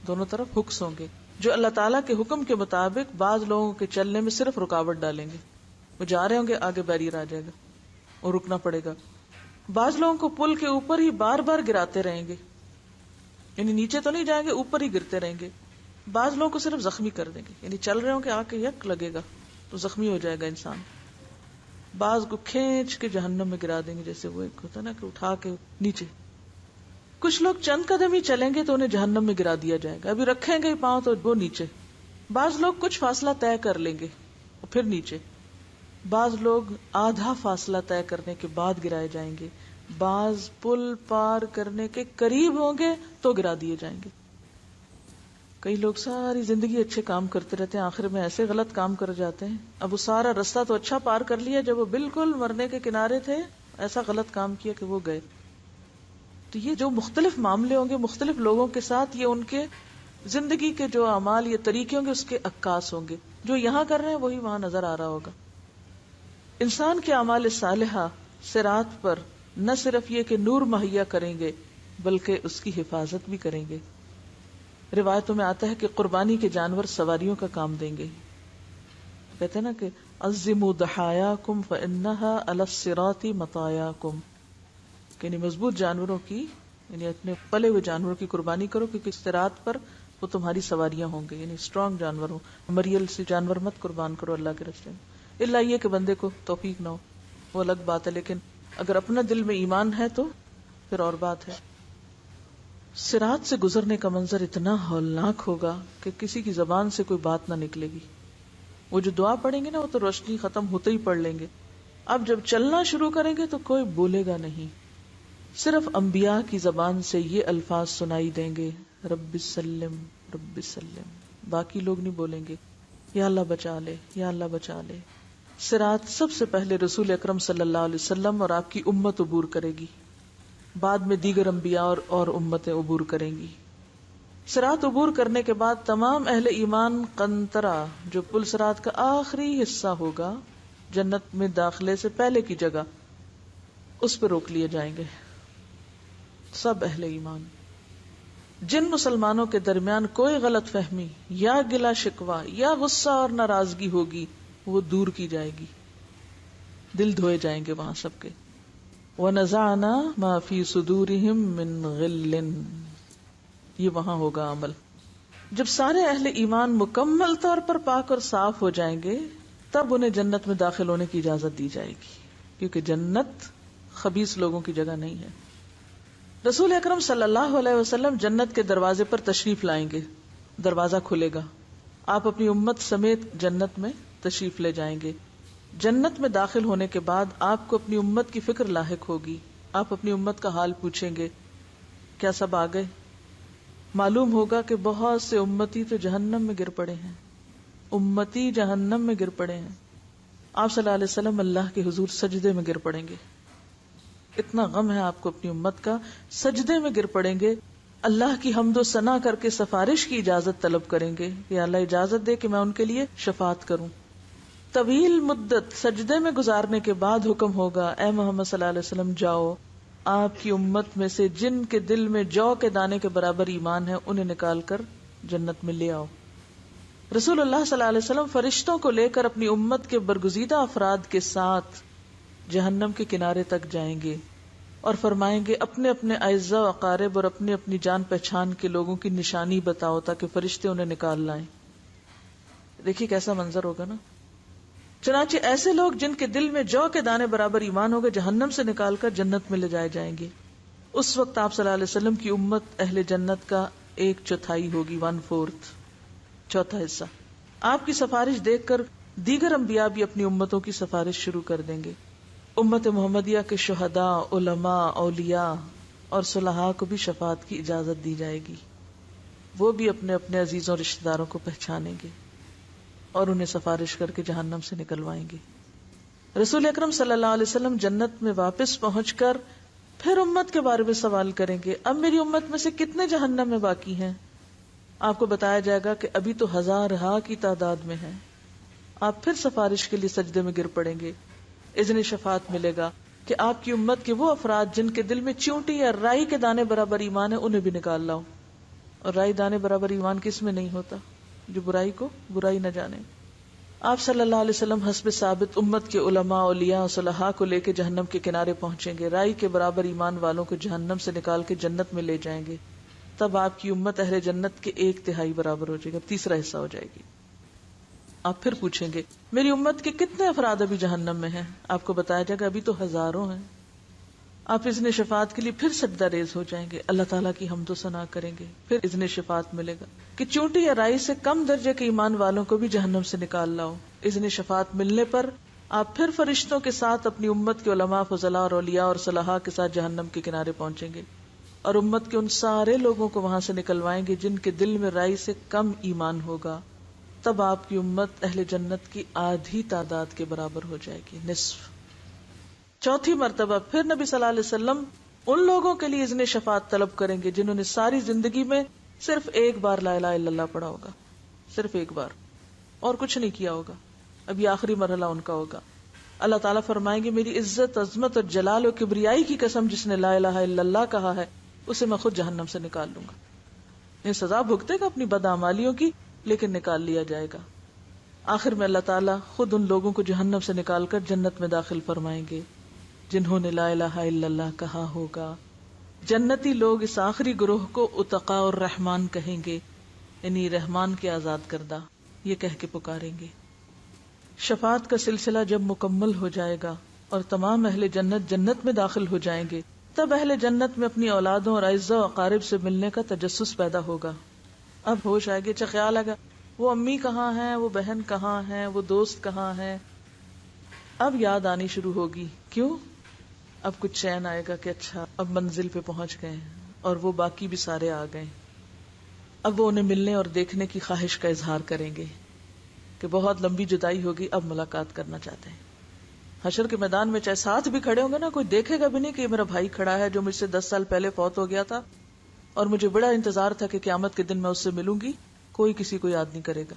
دونوں طرف ہکس ہوں گے جو اللہ تعالیٰ کے حکم کے مطابق بعض لوگوں کے چلنے میں صرف رکاوٹ ڈالیں گے. وہ جا رہے ہوں گے، آگے بیریئر آ جائے گا اور رکنا پڑے گا. بعض لوگوں کو پل کے اوپر ہی بار بار گراتے رہیں گے، یعنی نیچے تو نہیں جائیں گے، اوپر ہی گرتے رہیں گے. بعض لوگوں کو صرف زخمی کر دیں گے، یعنی چل رہے ہوں کہ آ کے یک لگے گا تو زخمی ہو جائے گا انسان. بعض کو کھینچ کے جہنم میں گرا دیں گے، جیسے وہ ایک ہوتا ہے نا کہ اٹھا کے نیچے. کچھ لوگ چند قدم ہی چلیں گے تو انہیں جہنم میں گرا دیا جائے گا، ابھی رکھیں گے پاؤں تو وہ نیچے. بعض لوگ کچھ فاصلہ طے کر لیں گے اور پھر نیچے. بعض لوگ آدھا فاصلہ طے کرنے کے بعد گرائے جائیں گے، بعض پل پار کرنے کے قریب ہوں گے تو گرا دیے جائیں گے. کئی لوگ ساری زندگی اچھے کام کرتے رہتے ہیں، آخر میں ایسے غلط کام کر جاتے ہیں. اب وہ سارا رستہ تو اچھا پار کر لیا، جب وہ بالکل مرنے کے کنارے تھے ایسا غلط کام کیا کہ وہ گئے. تو یہ جو مختلف معاملے ہوں گے مختلف لوگوں کے ساتھ، یہ ان کے زندگی کے جو اعمال یا طریقے ہوں گے اس کے عکاس ہوں گے. جو یہاں کر رہے ہیں وہی وہاں نظر آ رہا ہوگا. انسان کے اعمال صالحہ صراط پر نہ صرف یہ کہ نور مہیا کریں گے بلکہ اس کی حفاظت بھی کریں گے. روایتوں میں آتا ہے کہ قربانی کے جانور سواریوں کا کام دیں گے. کہتے ہیں نا کہ عظموا ضحایاکم فانها علی الصراط مطایاکم، یعنی مضبوط جانوروں کی، یعنی اپنے پلے ہوئے جانوروں کی قربانی کرو کیونکہ صراط پر وہ تمہاری سواریاں ہوں گے، یعنی اسٹرانگ جانور ہوں. مریل سے جانور مت قربان کرو اللہ کے راستے میں، الا یہ کہ بندے کو توفیق نہ ہو، وہ الگ بات ہے. لیکن اگر اپنا دل میں ایمان ہے تو پھر اور بات ہے. صراط سے گزرنے کا منظر اتنا ہولناک ہوگا کہ کسی کی زبان سے کوئی بات نہ نکلے گی. وہ جو دعا پڑھیں گے نا وہ تو روشنی ختم ہوتے ہی پڑھ لیں گے. اب جب چلنا شروع کریں گے تو کوئی بولے گا نہیں، صرف انبیاء کی زبان سے یہ الفاظ سنائی دیں گے، رب سلم رب سلم. باقی لوگ نہیں بولیں گے یا اللہ بچا لے یا اللہ بچا لے. صراط سب سے پہلے رسول اکرم صلی اللہ علیہ وسلم اور آپ کی امت عبور کرے گی، بعد میں دیگر انبیاء اور امتیں عبور کریں گی. صراط عبور کرنے کے بعد تمام اہل ایمان قنطرہ جو پل صراط کا آخری حصہ ہوگا، جنت میں داخلے سے پہلے کی جگہ، اس پہ روک لیے جائیں گے. سب اہل ایمان، جن مسلمانوں کے درمیان کوئی غلط فہمی یا گلا شکوہ یا غصہ اور ناراضگی ہوگی وہ دور کی جائے گی، دل دھوئے جائیں گے وہاں سب کے. وَنَزَعْنَا مَا فِي صُدُورِهِم مِّن غِلٍّ، یہ وہاں ہوگا عمل. جب سارے اہل ایمان مکمل طور پر پاک اور صاف ہو جائیں گے تب انہیں جنت میں داخل ہونے کی اجازت دی جائے گی، کیونکہ جنت خبیث لوگوں کی جگہ نہیں ہے. رسول اکرم صلی اللہ علیہ وسلم جنت کے دروازے پر تشریف لائیں گے، دروازہ کھلے گا، آپ اپنی امت سمیت جنت میں تشریف لے جائیں گے. جنت میں داخل ہونے کے بعد آپ کو اپنی امت کی فکر لاحق ہوگی. آپ اپنی امت کا حال پوچھیں گے، کیا سب آ گئے؟ معلوم ہوگا کہ بہت سے امتی تو جہنم میں گر پڑے ہیں، امتی جہنم میں گر پڑے ہیں. آپ صلی اللہ علیہ وسلم اللہ کے حضور سجدے میں گر پڑیں گے، اتنا غم ہے آپ کو اپنی امت کا. سجدے میں گر پڑیں گے، اللہ کی حمد و ثنا کر کے سفارش کی اجازت طلب کریں گے کہ اللہ اجازت دے کہ میں ان کے لیے شفاعت کروں. طویل مدت سجدے میں گزارنے کے بعد حکم ہوگا، اے محمد صلی اللہ علیہ وسلم جاؤ، آپ کی امت میں سے جن کے دل میں جو کے دانے کے برابر ایمان ہے انہیں نکال کر جنت میں لے آؤ. رسول اللہ صلی اللہ علیہ وسلم فرشتوں کو لے کر اپنی امت کے برگزیدہ افراد کے ساتھ جہنم کے کنارے تک جائیں گے اور فرمائیں گے اپنے اپنے اعزاء و اقارب اور اپنی اپنی جان پہچان کے لوگوں کی نشانی بتاؤ تاکہ فرشتے انہیں نکال لائیں. دیکھیے کیسا منظر ہوگا نا. چنانچہ ایسے لوگ جن کے دل میں جو کے دانے برابر ایمان ہوگا جہنم سے نکال کر جنت میں لے جائے جائیں گے. اس وقت آپ صلی اللہ علیہ وسلم کی امت اہل جنت کا 1/4 ہوگی، 1/4، چوتھا حصہ. آپ کی سفارش دیکھ کر دیگر انبیاء بھی اپنی امتوں کی سفارش شروع کر دیں گے. امت محمدیہ کے شہداء، علماء، اولیاء اور صلحاء کو بھی شفاعت کی اجازت دی جائے گی. وہ بھی اپنے اپنے عزیزوں رشتہ داروں کو پہچانیں گے اور انہیں سفارش کر کے جہنم سے نکلوائیں گے. رسول اکرم صلی اللہ علیہ وسلم جنت میں واپس پہنچ کر پھر امت کے بارے میں سوال کریں گے، اب میری امت میں سے کتنے جہنم میں باقی ہیں؟ آپ کو بتایا جائے گا کہ ابھی تو 1000 کی تعداد میں ہیں. آپ پھر سفارش کے لیے سجدے میں گر پڑیں گے. اذن شفاعت ملے گا کہ آپ کی امت کے وہ افراد جن کے دل میں چیونٹی یا رائی کے دانے برابر ایمان ہے انہیں بھی نکال لاؤ. اور رائی دانے برابر ایمان کس میں نہیں ہوتا؟ جو برائی کو برائی نہ جانے. آپ صلی اللہ علیہ وسلم حسب ثابت امت کے علماء، اولیاء، صلحاء کو لے کے جہنم کے کنارے پہنچیں گے. رائی کے برابر ایمان والوں کو جہنم سے نکال کے جنت میں لے جائیں گے. تب آپ کی امت اہل جنت کے 1/3 برابر ہو جائے گا، تیسرا حصہ ہو جائے گی. آپ پھر پوچھیں گے میری امت کے کتنے افراد ابھی جہنم میں ہیں؟ آپ کو بتایا جائے گا ابھی تو 1000 ہیں. آپ اذن شفاعت کے لیے پھر سجدہ ریز ہو جائیں گے، اللہ تعالیٰ کی حمد و ثنا کریں گے، پھر اذن شفاعت ملے گا کہ چونٹی یا رائی سے کم درجے کے ایمان والوں کو بھی جہنم سے نکال لاؤ. اذن شفاعت ملنے پر آپ پھر فرشتوں کے ساتھ اپنی امت کے علماء، فضلاء اور اولیاء اور صلحاء کے ساتھ جہنم کے کنارے پہنچیں گے اور امت کے ان سارے لوگوں کو وہاں سے نکلوائیں گے جن کے دل میں رائی سے کم ایمان ہوگا. تب آپ کی امت اہل جنت کی آدھی تعداد کے برابر ہو جائے گی، نصف. چوتھی مرتبہ پھر نبی صلی اللہ علیہ وسلم ان لوگوں کے لیے اذن شفاعت طلب کریں گے جنہوں نے ساری زندگی میں صرف ایک بار لا الہ الا اللہ پڑھا ہوگا، صرف ایک بار، اور کچھ نہیں کیا ہوگا. اب یہ آخری مرحلہ ان کا ہوگا. اللہ تعالیٰ فرمائیں گے میری عزت، عظمت اور جلال و کبریائی کی قسم جس نے لا الہ الا اللہ کہا ہے اسے میں خود جہنم سے نکال لوں گا. یہ سزا بھگتے گا اپنی بدعمالیوں کی، لیکن نکال لیا جائے گا. آخر میں اللہ تعالیٰ خود ان لوگوں کو جہنم سے نکال کر جنت میں داخل فرمائیں گے جنہوں نے لا الہ الا اللہ کہا ہوگا. جنتی لوگ اس آخری گروہ کو اتقاء الرحمن کہیں گے، یعنی رحمان کے آزاد کردہ. یہ کہہ کے پکاریں گے. شفاعت کا سلسلہ جب مکمل ہو جائے گا اور تمام اہل جنت جنت میں داخل ہو جائیں گے، تب اہل جنت میں اپنی اولادوں اور اعزاء و اقارب سے ملنے کا تجسس پیدا ہوگا. اب ہوش آئے گی، خیال آئے گا وہ امی کہاں ہیں، وہ بہن کہاں ہیں، وہ دوست کہاں ہیں. اب یاد آنی شروع ہوگی. کیوں؟ اب کچھ چین آئے گا کہ اچھا اب منزل پہ پہنچ گئے ہیں اور وہ باقی بھی سارے آ گئے. اب وہ انہیں ملنے اور دیکھنے کی خواہش کا اظہار کریں گے کہ بہت لمبی جدائی ہوگی، اب ملاقات کرنا چاہتے ہیں. حشر کے میدان میں چاہے ساتھ بھی کھڑے ہوں گے نا، کوئی دیکھے گا بھی نہیں کہ یہ میرا بھائی کھڑا ہے جو مجھ سے 10 سال پہلے فوت ہو گیا تھا اور مجھے بڑا انتظار تھا کہ قیامت کے دن میں اس سے ملوں گی. کوئی کسی کو یاد نہیں کرے گا.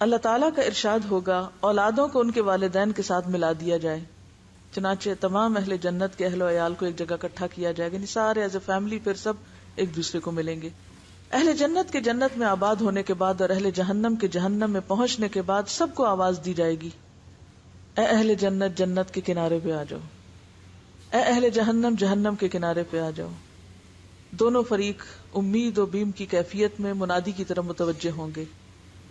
اللہ تعالیٰ کا ارشاد ہوگا اولادوں کو ان کے والدین کے ساتھ ملا دیا جائے. چنانچہ تمام اہل جنت کے اہل و عیال کو ایک جگہ اکٹھا کیا جائے گا، سارے ایز اے فیملی پھر سب ایک دوسرے کو ملیں گے. اہل جنت کے جنت میں آباد ہونے کے بعد اور اہل جہنم کے جہنم میں پہنچنے کے بعد سب کو آواز دی جائے گی، اے اہل جنت جنت کے کنارے پہ آ جاؤ، اے اہل جہنم جہنم کے کنارے پہ آ جاؤ. دونوں فریق امید و بیم کی کیفیت میں منادی کی طرف متوجہ ہوں گے.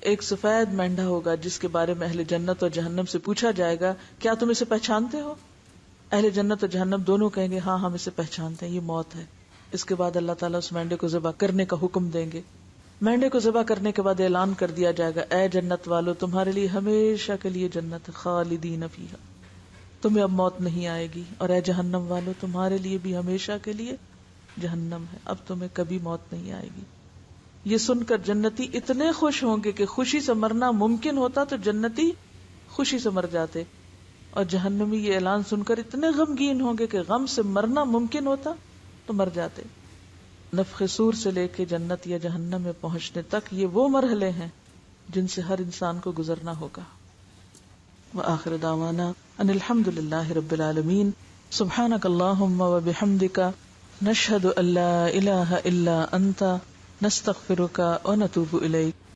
ایک سفید مینڈا ہوگا جس کے بارے میں اہل جنت اور جہنم سے پوچھا جائے گا کیا تم اسے پہچانتے ہو؟ اہل جنت اور جہنم دونوں کہیں گے ہاں ہم اسے پہچانتے ہیں، یہ موت ہے. اس کے بعد اللہ تعالیٰ اس مینڈے کو ذبح کرنے کا حکم دیں گے. مینڈے کو ذبح کرنے کے بعد اعلان کر دیا جائے گا اے جنت والو تمہارے لیے ہمیشہ کے لیے جنت، خالدین فیہا، تمہیں اب موت نہیں آئے گی. اور اے جہنم والو تمہارے لیے بھی ہمیشہ کے لیے جہنم ہے، اب تمہیں کبھی موت نہیں آئے گی. یہ سن کر جنتی اتنے خوش ہوں گے کہ خوشی سے مرنا ممکن ہوتا تو جنتی خوشی سے مر جاتے، اور جہنمی یہ اعلان سن کر اتنے غمگین ہوں گے کہ غم سے مرنا ممکن ہوتا تو مر جاتے. نفخ صور سے لے کے جنت یا جہنم میں پہنچنے تک یہ وہ مرحلے ہیں جن سے ہر انسان کو گزرنا ہوگا. وآخر دعوانا ان الحمد للہ رب العالمین. سبحانک اللہم وبحمدک نشہد ان لا الہ الا انت نستغفرک ونتوب الیک.